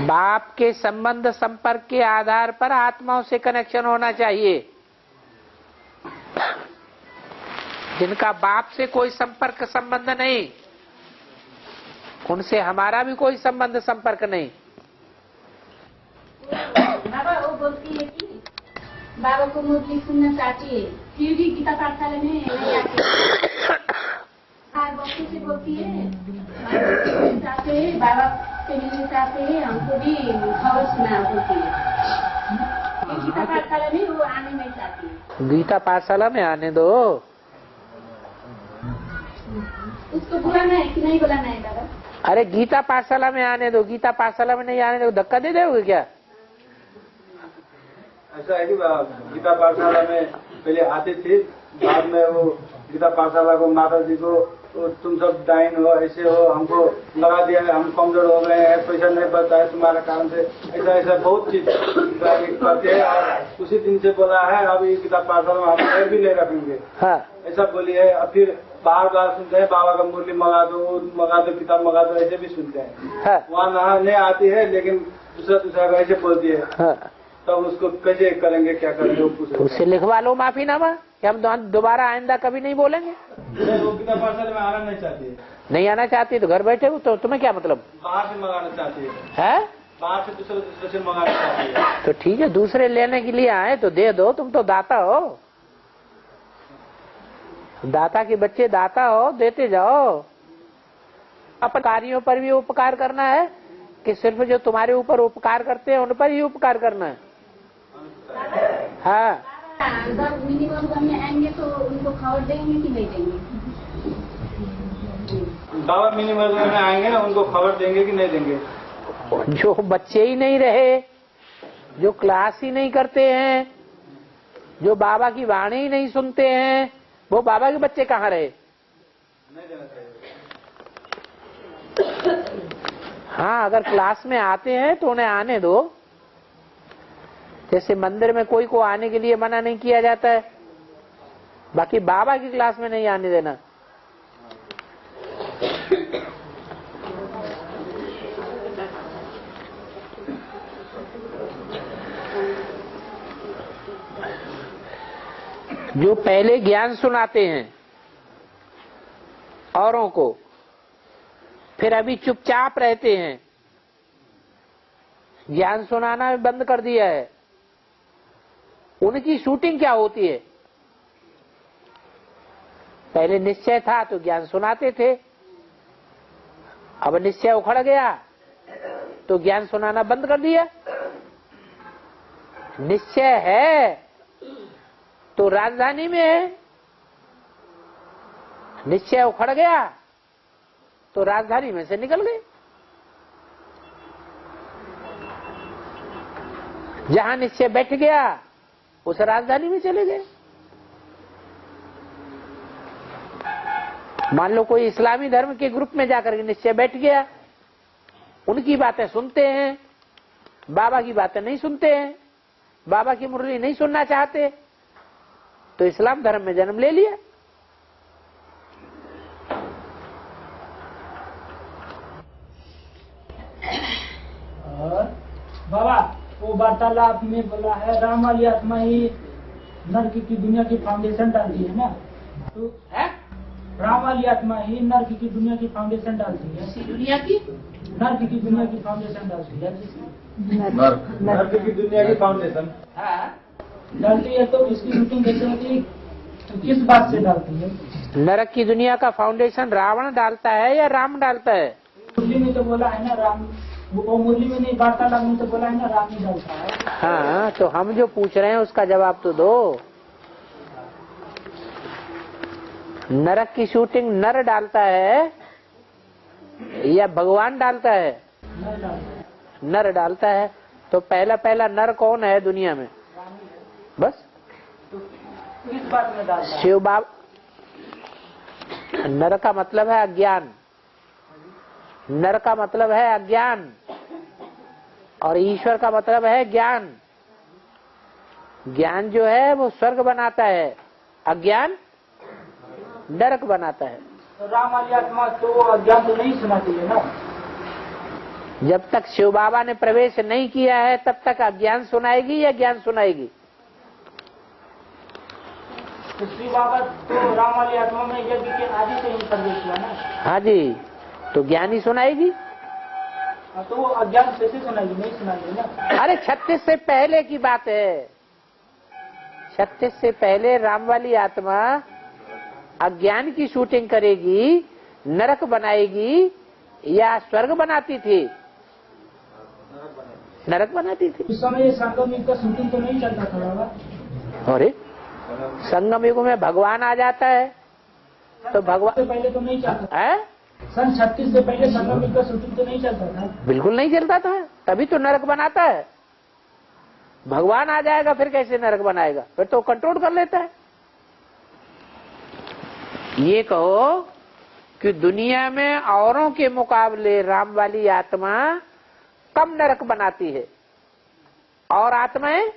बाप के संबंध संपर्क के आधार पर आत्माओं से कनेक्शन होना चाहिए। जिनका बाप से कोई संपर्क संबंध नहीं, उनसे हमारा भी कोई संबंध संपर्क नहीं। बाबा वो बोलती है कि बाबा को मुरली सुनना चाहती है, फिर भी गीता पाठशाला में नहीं आती है। बच्चे से बोलती है चाहते हैं, बाबा से मिलने चाहते हैं, हमको भी खबर सुना बोलती है। गीता पाठशाला में वो आने नहीं चाहती है। गीता पाठशाला में आने दो। उसको बुलाना है कि नहीं बुलाना है बाबा? अरे गीता पाठशाला में आने दो। गीता पाठशाला में नहीं आने दो, धक्का दे दोगे क्या? ऐसा है कि गीता पाठशाला में पहले आती थी, बाद में वो गीता पाठशाला को माता जी को तुम सब डाइन हो, ऐसे हो, हमको लगा दिया है, हम कमजोर हो गए हैं, पैसा नहीं बचता है तुम्हारे कारण से, ऐसा ऐसा बहुत चीज करते हैं। और उसी दिन से बोला है अब ये गीता पाठशाला में हम पैर भी नहीं रखेंगे। हाँ। ऐसा बोली है। अब फिर बार बार सुनते हैं बाबा का मुरली मंगा दो किताब मंगा दो, ऐसे भी सुनते हैं। हाँ। वहाँ नहाने आती है लेकिन दूसरा को ऐसे बोलती है। हाँ। तब उसको कैसे करेंगे, क्या करेंगे? उससे लिखवा लो माफीनामा कि हम दोबारा आइंदा कभी नहीं बोलेंगे। वो गीता पाठशाला में आना नहीं चाहती है। नहीं आना चाहती तो घर बैठे हो, तो तुम्हें क्या मतलब? बाहर से मंगाना चाहती है? बाहर से दूसरे से मंगाना चाहती है। तो ठीक है, दूसरे लेने के लिए आए तो दे दो। तुम तो दाता हो, दाता के बच्चे दाता हो, देते जाओ। अपन कार्यों पर भी उपकार करना है कि सिर्फ जो तुम्हारे ऊपर उपकार करते हैं उन पर ही उपकार करना है? हाँ। अगर मिनिमम में आएंगे तो उनको खबर देंगे कि नहीं देंगे? बाबा मिनिमम में आएंगे ना, उनको खबर देंगे कि नहीं देंगे? जो बच्चे ही नहीं रहे, जो क्लास ही नहीं करते हैं, जो बाबा की वाणी ही नहीं सुनते हैं, वो बाबा के बच्चे कहाँ रहे? नहीं देना चाहिए। हाँ, अगर क्लास में आते हैं तो उन्हें आने दो। जैसे मंदिर में कोई को आने के लिए मना नहीं किया जाता है, बाकी बाबा की क्लास में नहीं आने देना। जो पहले ज्ञान सुनाते हैं औरों को, फिर अभी चुपचाप रहते हैं, ज्ञान सुनाना बंद कर दिया है, उनकी शूटिंग क्या होती है? पहले निश्चय था तो ज्ञान सुनाते थे, अब निश्चय उखड़ गया तो ज्ञान सुनाना बंद कर दिया। निश्चय है तो राजधानी में है, निश्चय उखड़ गया तो राजधानी में से निकल गए। जहां निश्चय बैठ गया उस राजधानी में चले गए। मान लो कोई इस्लामी धर्म के ग्रुप में जाकर के निश्चय बैठ गया, उनकी बातें सुनते हैं, बाबा की बातें नहीं सुनते हैं, बाबा की मुरली नहीं सुनना चाहते, तो इस्लाम धर्म में जन्म ले लिया। और बाबा वो वार्तालाप में बोला है राम वाली आत्मा ही नर्क की दुनिया की फाउंडेशन डालती है ना, तो है? राम वाली आत्मा ही नर्क की दुनिया की फाउंडेशन डालती है। दुनिया की नर्क की दुनिया की फाउंडेशन डालती है। नर्क की दुनिया की फाउंडेशन डालती है, तो इसकी शूटिंग कैसे होती है? तो किस बात से डालती है? नरक की दुनिया का फाउंडेशन रावण डालता है या राम डालता है? मुरली में तो बोला है ना राम, वो मुरली में नहीं, वार्तालाप में तो बोला है ना राम ही डालता है। हाँ, तो हम जो पूछ रहे हैं उसका जवाब तो दो। नरक की शूटिंग नर डालता है या भगवान डालता है? नर डालता है। तो पहला नर कौन है दुनिया में? बस किस बात में डालता है? शिव बाबा। नर का मतलब है अज्ञान, नर का मतलब है अज्ञान, और ईश्वर का मतलब है ज्ञान। ज्ञान जो है वो स्वर्ग बनाता है, अज्ञान नरक बनाता है। तो राम वाली आत्मा तो अज्ञान तो नहीं सुनाती है ना। जब तक शिव बाबा ने प्रवेश नहीं किया है तब तक अज्ञान सुनाएगी या ज्ञान सुनाएगी? तो शिव बाबा तो राम वाली आत्मा में यज्ञ के आदि से ही प्रवेश हुआ ना। हाँ जी, तो ज्ञान ही सुनाएगी। तो वो अज्ञान कैसे सुनाएगी? नहीं सुनाएगी ना। अरे 36 से पहले की बात है। 36 से पहले राम वाली आत्मा अज्ञान की शूटिंग करेगी, नरक बनाएगी या स्वर्ग बनाती थी? नरक बनाती थी। उस समय संगम युग का शूटिंग तो नहीं चलता था बाबा। अरे संगम युग में भगवान आ जाता है तो भगवान से पहले तो नहीं चलता है। सन 36 से पहले संगम युग का शूटिंग तो नहीं चलता था। बिल्कुल नहीं चलता था, तभी तो नरक बनाता है। भगवान आ जाएगा फिर कैसे नरक बनाएगा? फिर तो कंट्रोल कर लेता है। ये कहो कि दुनिया में औरों के मुकाबले राम वाली आत्मा कम नरक बनाती है और आत्माएं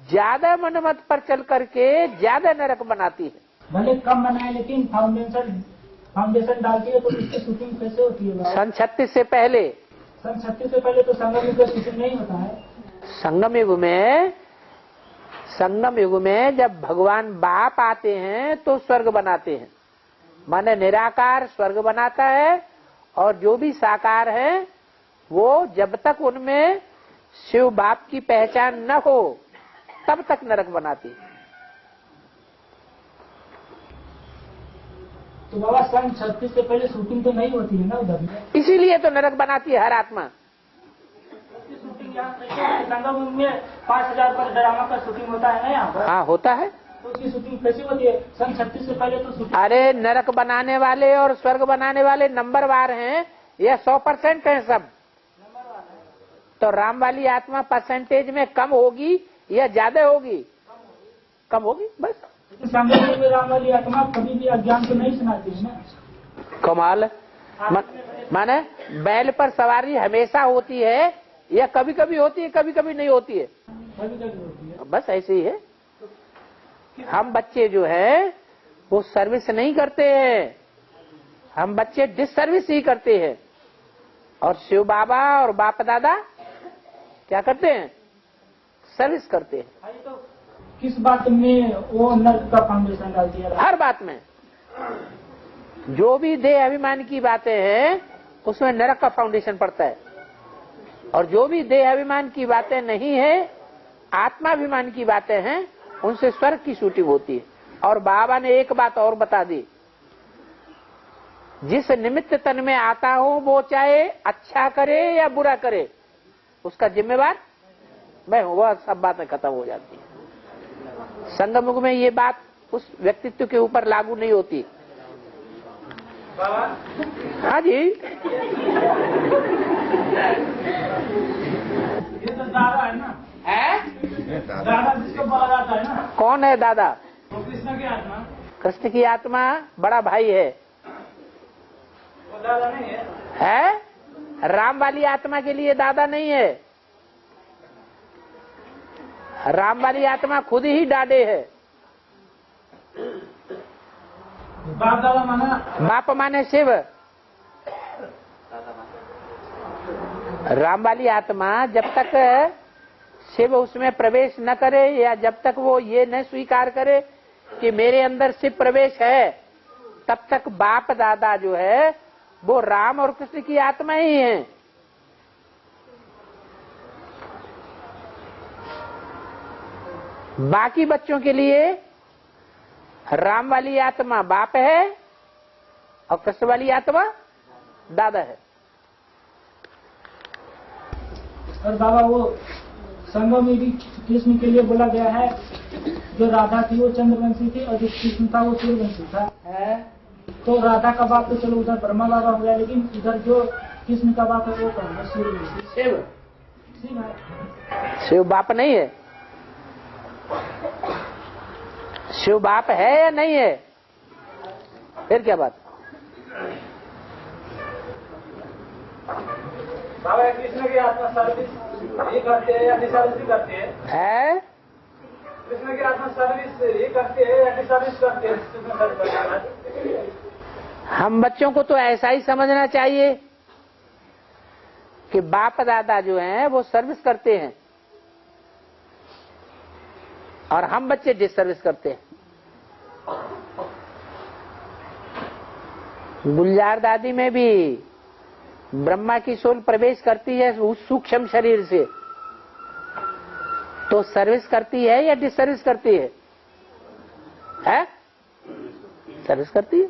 ज्यादा मनमत पर चल करके ज्यादा नरक बनाती है। भले कम बनाए लेकिन फाउंडेशन डालती है तो इसकी शूटिंग कैसे होती है? सन 36 से पहले। सन 36 से पहले तो संगम युग का शूटिंग नहीं होता है। संगम युग में जब भगवान बाप आते हैं तो स्वर्ग बनाते हैं, माने निराकार स्वर्ग बनाता है। और जो भी साकार है वो जब तक उनमें शिव बाप की पहचान न हो तब तक नरक बनाती है। तो बाबा सन 36 से पहले शूटिंग तो नहीं होती है ना उधर? इसीलिए तो नरक बनाती है हर आत्मा। शूटिंग यहाँ संगम में 5000 पर ड्रामा का शूटिंग होता है ना यहाँ पर? हाँ होता है। तो उसकी शूटिंग कैसी होती है? सन 36 से पहले तो शूटिंग। अरे नरक बनाने वाले और स्वर्ग बनाने वाले नंबरवार हैं, यह 100% है सब। तो राम वाली आत्मा परसेंटेज में कम होगी या ज्यादा होगी? कम होगी बस। संगम में राम वाली आत्मा कभी भी अज्ञान को नहीं सुनाती है ना। कमाल। माने बैल पर सवारी हमेशा होती है या कभी कभी होती है, कभी कभी नहीं होती है? कभी कभी होती है। बस ऐसे ही है। हम बच्चे जो है वो सर्विस नहीं करते हैं, हम बच्चे डिसर्विस ही करते हैं। और शिव बाबा और बाप दादा क्या करते हैं? सर्विस करते हैं। तो किस बात में वो नर्क का फाउंडेशन डालती है? हर बात में। जो भी देह अभिमान की बातें हैं उसमें नरक का फाउंडेशन पड़ता है, और जो भी देह अभिमान की बातें नहीं है, आत्माभिमान की बातें हैं, उनसे स्वर्ग की शूटिंग होती है। और बाबा ने एक बात और बता दी, जिस निमित्त तन में आता हो वो चाहे अच्छा करे या बुरा करे, उसका जिम्मेवार मैं हूं। वह सब बातें खत्म हो जाती है। संगम युग में ये बात उस व्यक्तित्व के ऊपर लागू नहीं होती। हाँ जी। ये तो दादा है ना? है? दादा जिसको बोला जाता है ना? कौन है दादा? वो कृष्ण की आत्मा। कृष्ण की आत्मा बड़ा भाई है। वो दादा नहीं है? है? राम वाली आत्मा के लिए दादा नहीं है। राम वाली आत्मा खुद ही डाडे है। बाप दादा माना? बाप माने शिव। राम वाली आत्मा जब तक शिव उसमें प्रवेश न करे या जब तक वो ये न स्वीकार करे कि मेरे अंदर शिव प्रवेश है, तब तक बाप दादा जो है वो राम और कृष्ण की आत्मा ही है। बाकी बच्चों के लिए राम वाली आत्मा बाप है और कृष्ण वाली आत्मा दादा है। और बाबा वो संगम में भी कृष्ण के लिए बोला गया है, जो राधा थी वो चंद्रवंशी थी और जो कृष्ण था वो सूर्यवंशी था। तो राधा का बाप तो चलो उधर ब्रह्मा बाबा हो गया, लेकिन इधर जो कृष्ण का बाप है वो कौन है? सूर्यवंशी। शिव। शिव है। शिव बाप नहीं है। शिव बाप है या नहीं है? फिर क्या बात? बाबा कृष्ण की आत्मा सर्विस ही करते हैं या डिसर्विस भी करते हैं? है कृष्ण की आत्मा सर्विस ही करते हैं या डिसर्विस करते हैं? कृष्ण सर्विस करना। हम बच्चों को तो ऐसा ही समझना चाहिए कि बाप दादा जो हैं वो सर्विस करते हैं और हम बच्चे डिसर्विस करते हैं। गुलजार दादी में भी ब्रह्मा की सोल प्रवेश करती है उस सूक्ष्म शरीर से, तो सर्विस करती है या डिसर्विस करती है? सर्विस करती है।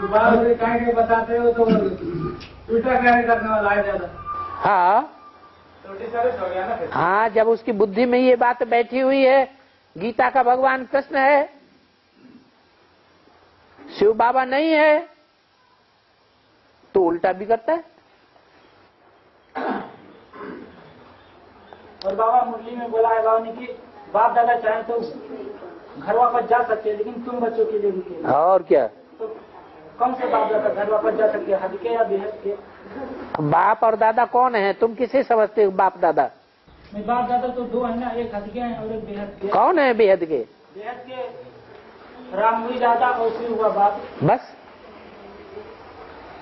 बाबा कहीं बताते हो तो उल्टा कार्य करने वाला है ज्यादा। हाँ तो डिसर्विस हो गया ना फिर। हाँ, जब उसकी बुद्धि में ये बात बैठी हुई है, गीता का भगवान कृष्ण है, शिव बाबा नहीं है, तो उल्टा भी करता है। और बाबा मुरली में बोला है बाबा ने कि बाप दादा चाहे तो घर वापस जा सकते हैं, लेकिन तुम बच्चों के लिए रुके। और क्या, तो कौन से बाप दादा घर वापस जा सकते हैं, हद के या बेहद के? बाप और दादा कौन है? तुम किसे समझते हो बाप दादा? नहीं, बाप दादा तो दो है ना, एक हद के हैं और एक बेहद के। कौन है बेहद के? बेहद के राम हुई दादा और फिर हुआ बाप। बस,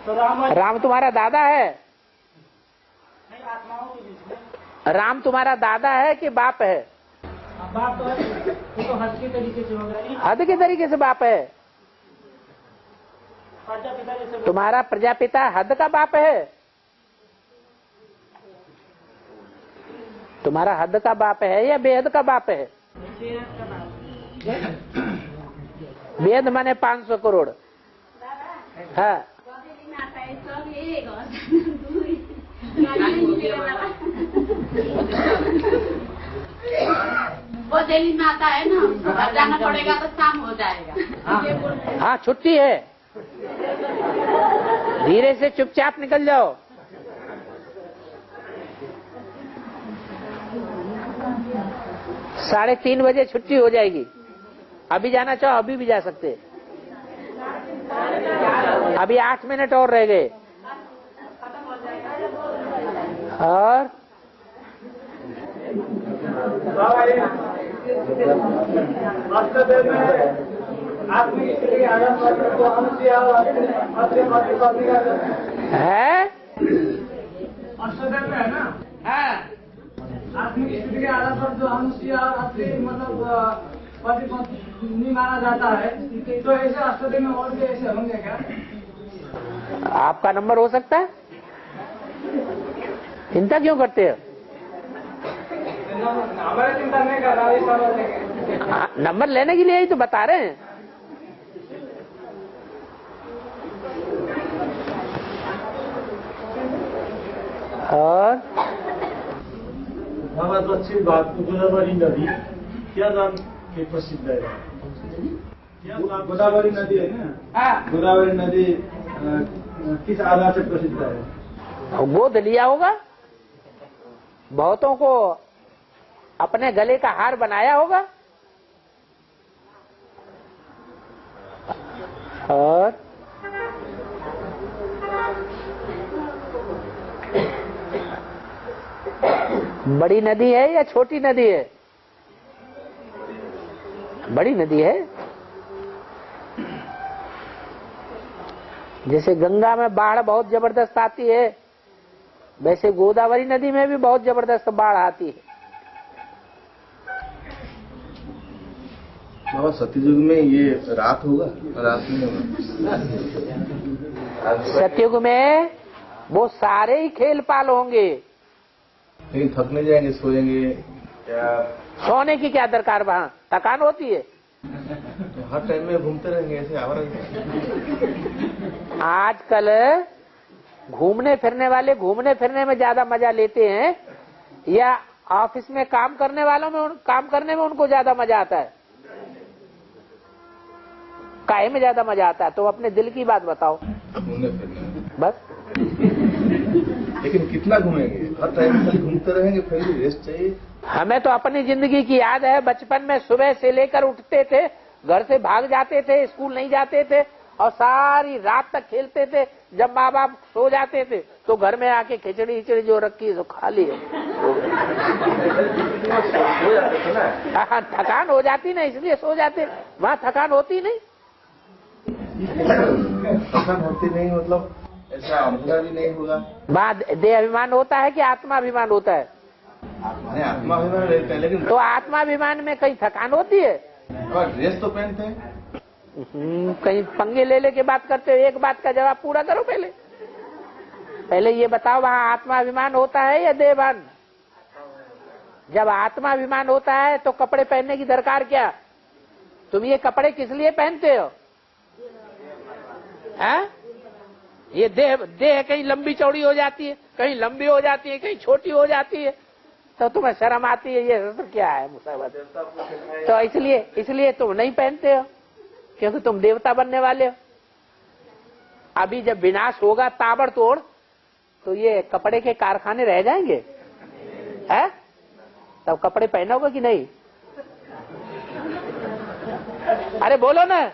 तो राम तुम्हारा दादा है? नहीं, आत्माओं के बीच में राम तुम्हारा दादा है कि बाप है? बाप तो है, वो तो हद के तरीके से होगा। हद के तरीके से बाप है। प्रजापिता जैसे तुम्हारा प्रजापिता हद का बाप है? तुम्हारा हद का बाप है या बेहद का बाप है? बेहद माने 500 करोड़। हाँ, वो दिल्ली में आता है ना, घर जाना पड़ेगा तो शाम हो जाएगा। हाँ, छुट्टी है, धीरे से चुपचाप निकल जाओ। साढ़े 3 बजे छुट्टी हो जाएगी। अभी जाना चाहो अभी भी जा सकते। अभी 8 मिनट और रह गए। और बाबा ये वास्तव में आत्मिक स्थिति के आधार पर तो हम है अष्टोदय में है ना। हाँ, आत्मिक स्थिति के आधार पर जो हम मतलब पति पत्नी माना जाता है, तो ऐसे अष्टोदय में और भी ऐसे होंगे क्या? आपका नंबर हो सकता है, चिंता क्यों करते हो? हमारे चिंता नहीं कर रहा, ये समझ लेंगे। नंबर लेने के लिए ही तो बता रहे हैं। और बाबा तो अच्छी बात, गोदावरी नदी क्या नाम के प्रसिद्ध है? गोदावरी नदी है ना। हाँ, गोदावरी नदी किस आधार से प्रसिद्ध है? गोद लिया होगा, बहुतों को अपने गले का हार बनाया होगा। और बड़ी नदी है या छोटी नदी है? बड़ी नदी है। जैसे गंगा में बाढ़ बहुत जबरदस्त आती है, वैसे गोदावरी नदी में भी बहुत जबरदस्त बाढ़ आती है। बाबा सतयुग में ये रात होगा, रात में होगा? सतयुग में वो सारे ही खेल पाल होंगे। लेकिन थक नहीं जाएंगे, सोएंगे या सोने की क्या दरकार, वहाँ थकान होती है? तो हर टाइम में घूमते रहेंगे ऐसे आवारा? आजकल घूमने फिरने वाले घूमने फिरने में ज्यादा मजा लेते हैं या ऑफिस में काम करने वालों में काम करने में उनको ज्यादा मजा आता है? काहे में ज्यादा मजा आता है? तो अपने दिल की बात बताओ। घूमने फिरने में बस। लेकिन कितना घूमेंगे? हर टाइम खाली घूमते रहेंगे, फिर भी रेस्ट चाहिए। हमें तो अपनी जिंदगी की याद है, बचपन में सुबह से लेकर उठते थे, घर से भाग जाते थे, स्कूल नहीं जाते थे और सारी रात तक खेलते थे। जब माँ बाप सो जाते थे तो घर में आके खिचड़ी खिचड़ी जो रखी है तो खा ली है। हो जाते थे ना। हाँ, थकान हो जाती ना, इसलिए सो जाते। वहाँ थकान होती नहीं। थकान होती नहीं मतलब ऐसा अंधेरा भी नहीं होगा। वहाँ देह अभिमान होता है कि आत्माभिमान होता है? आत्माभिमान रहता है, लेकिन तो आत्माभिमान में कहीं थकान होती है? ड्रेस तो पहनते हैं। कहीं पंगे ले लेके बात करते हो। एक बात का जवाब पूरा करो पहले ये बताओ, वहाँ आत्माभिमान होता है या देहभान? जब आत्माभिमान होता है तो कपड़े पहनने की दरकार क्या? तुम ये कपड़े किस लिए पहनते हो? हैं? ये देह कहीं लंबी चौड़ी हो जाती है, कहीं लंबी हो जाती है, कहीं छोटी हो जाती है, तो तुम्हें शर्म आती है। ये तो क्या है मुसीबत? तो इसलिए तुम नहीं पहनते हो, क्योंकि तुम देवता बनने वाले हो। अभी जब विनाश होगा ताबड़तोड़, तो ये कपड़े के कारखाने रह जाएंगे, हैं? तब कपड़े पहनोगे कि नहीं? अरे बोलो ना।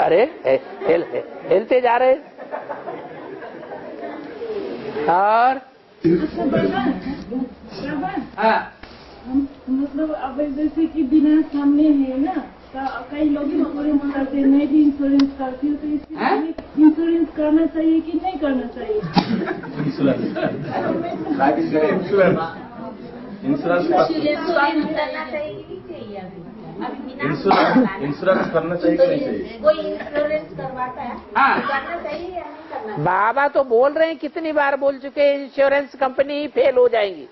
अरे हिलते जा रहे। और हाँ, मतलब अब जैसे कि बिना सामने है ना, कई लोग इंश्योरेंस करते हैं, मैं भी इंश्योरेंस करती हूँ, तो इसके इंश्योरेंस करना चाहिए कि नहीं करना चाहिए? इंश्योरेंस करना चाहिए कि नहीं चाहिए? कोई इंश्योरेंस करवाता है, करना चाहिए या नहीं करना? बाबा तो बोल रहे हैं, कितनी बार बोल चुके हैं, इंश्योरेंस कंपनी ही फेल हो जाएंगी।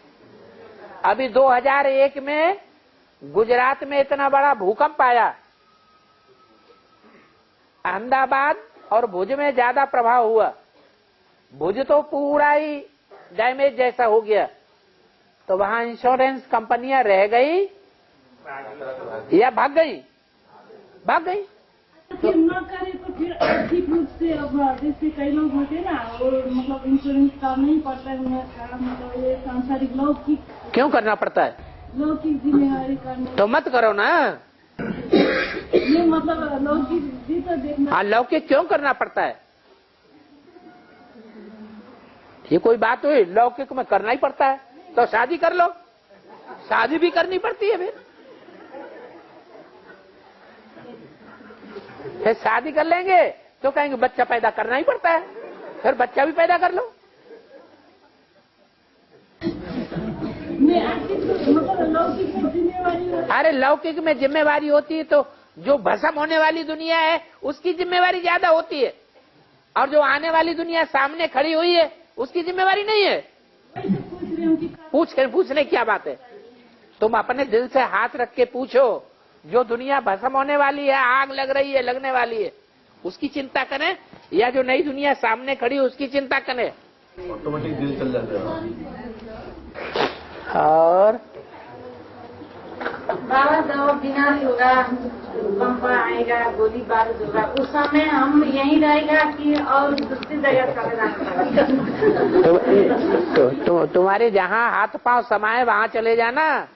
अभी 2001 में गुजरात में इतना बड़ा भूकंप आया, अहमदाबाद और भुज में ज्यादा प्रभाव हुआ। भुज तो पूरा ही डैमेज जैसा हो गया, तो वहां इंश्योरेंस कंपनियां रह गई या भाग गई? भाग गई। फिर न करे तो फिर आर्थिक रूप से, अब जैसे कई लोग होते ना, वो मतलब इंश्योरेंस करना ही पड़ता है उन्हें, मतलब ये सांसारिक लौकिक क्यों करना पड़ता है? लौकिक जिम्मेवारी करने, तो मत करो ना। ये मतलब लौकिक भी तो देखना। हाँ, लौकिक क्यों करना पड़ता है? ये कोई बात हुई? लौकिक में करना ही पड़ता है तो शादी कर लो। शादी भी करनी पड़ती है फिर शादी कर लेंगे तो कहेंगे बच्चा पैदा करना ही पड़ता है, फिर बच्चा भी पैदा कर लो। मतलब लौकिक में जिम्मेवारी, अरे लौकिक में जिम्मेवारी होती है तो जो भस्म होने वाली दुनिया है उसकी जिम्मेवारी ज्यादा होती है, और जो आने वाली दुनिया सामने खड़ी हुई है उसकी जिम्मेवारी नहीं है। पूछने क्या बात है? तुम अपने दिल से हाथ रख के पूछो, जो दुनिया भस्म होने वाली है, आग लग रही है, लगने वाली है, उसकी चिंता करें, या जो नई दुनिया सामने खड़ी है उसकी चिंता करें? ऑटोमेटिक दिल चल जाता है। और बाबा जब विनाश होगा, भूकंप आएगा, गोली बारूद होगा, उस समय हम यहीं रहेगा कि और दूसरी जगह चले जाना? तुम्हारे जहाँ हाथ पांव समाये वहाँ चले जाना।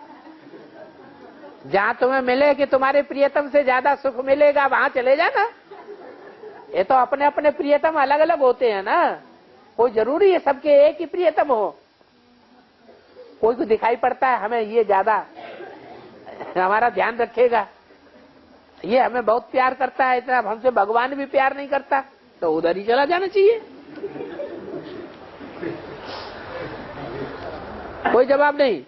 जहाँ तुम्हें मिले कि तुम्हारे प्रियतम से ज्यादा सुख मिलेगा वहाँ चले जाना। ये तो अपने अपने प्रियतम अलग अलग होते हैं ना, कोई जरूरी है सबके एक ही प्रियतम हो? कोई को दिखाई पड़ता है हमें ये ज्यादा हमारा ध्यान रखेगा, ये हमें बहुत प्यार करता है, इतना हमसे भगवान भी प्यार नहीं करता, तो उधर ही चला जाना चाहिए। कोई जवाब नहीं।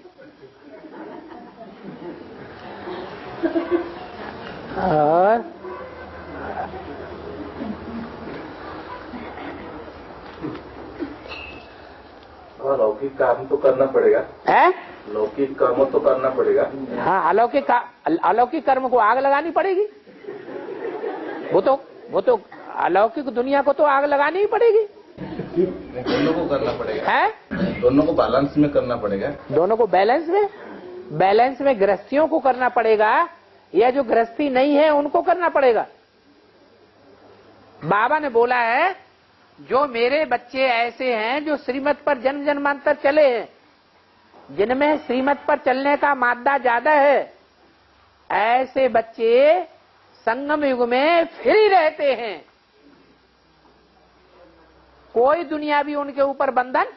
और अलौकिक काम तो करना पड़ेगा है, लौकिक कर्म तो करना पड़ेगा। हाँ, अलौकिक कर्म को आग लगानी पड़ेगी। वो तो अलौकिक दुनिया को तो आग लगानी ही पड़ेगी। दोनों को करना पड़ेगा है, दोनों को बैलेंस में करना पड़ेगा। दोनों को बैलेंस में गृहस्थियों को करना पड़ेगा, या जो गृहस्थी नहीं है उनको करना पड़ेगा। बाबा ने बोला है, जो मेरे बच्चे ऐसे हैं जो श्रीमत पर जन्म जन्मांतर चले हैं, जिनमें श्रीमत पर चलने का मादा ज्यादा है, ऐसे बच्चे संगम युग में फ्री रहते हैं। कोई दुनियावी उनके ऊपर बंधन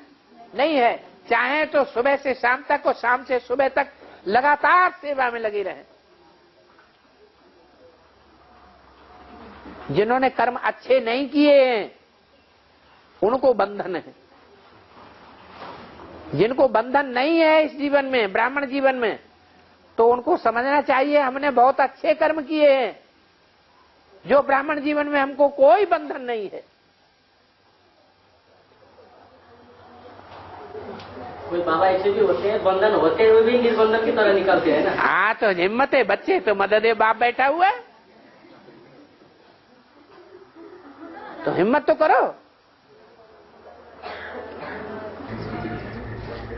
नहीं है। चाहे तो सुबह से शाम तक और शाम से सुबह तक लगातार सेवा में लगे रहें। जिन्होंने कर्म अच्छे नहीं किए हैं उनको बंधन है। जिनको बंधन नहीं है इस जीवन में, ब्राह्मण जीवन में, तो उनको समझना चाहिए हमने बहुत अच्छे कर्म किए हैं, जो ब्राह्मण जीवन में हमको कोई बंधन नहीं है। कोई बाबा ऐसे भी होते हैं बंधन होते हुए भी निर्बंधन की तरह निकलते हैं ना। हाँ, तो हिम्मत है बच्चे, तो मदद है, बाप बैठा हुआ है तो हिम्मत तो करो।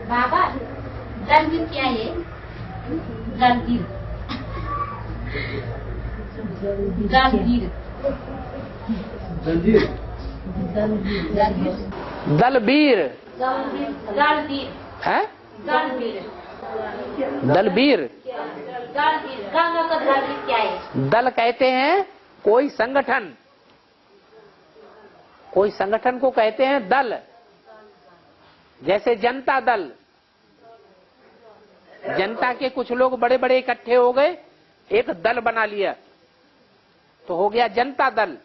बाबा दलवीर क्या है? दलवीर दलवीर जंजीर दलबीर दलवीर है, दलवीर दलबीर। दलवीर गंगा का दलवीर क्या है? दल कहते हैं कोई संगठन, कोई संगठन को कहते हैं दल। जैसे जनता दल, जनता के कुछ लोग बड़े बड़े इकट्ठे हो गए, एक दल बना लिया तो हो गया जनता दल।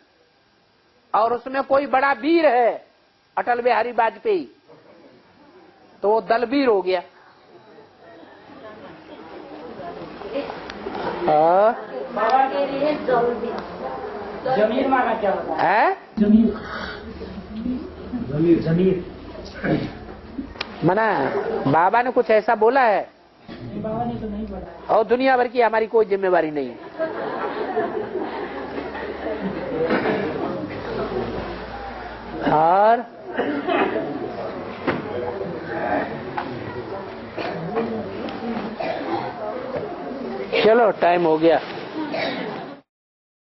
और उसमें कोई बड़ा वीर है, अटल बिहारी वाजपेयी, तो वो दलवीर हो गया। बाबा के लिए जमीर माना क्या होता है? जमीर जमीर मना बाबा ने कुछ ऐसा बोला है बाबा ने तो नहीं बोला। और दुनिया भर की हमारी कोई जिम्मेवारी नहीं। और चलो टाइम हो गया।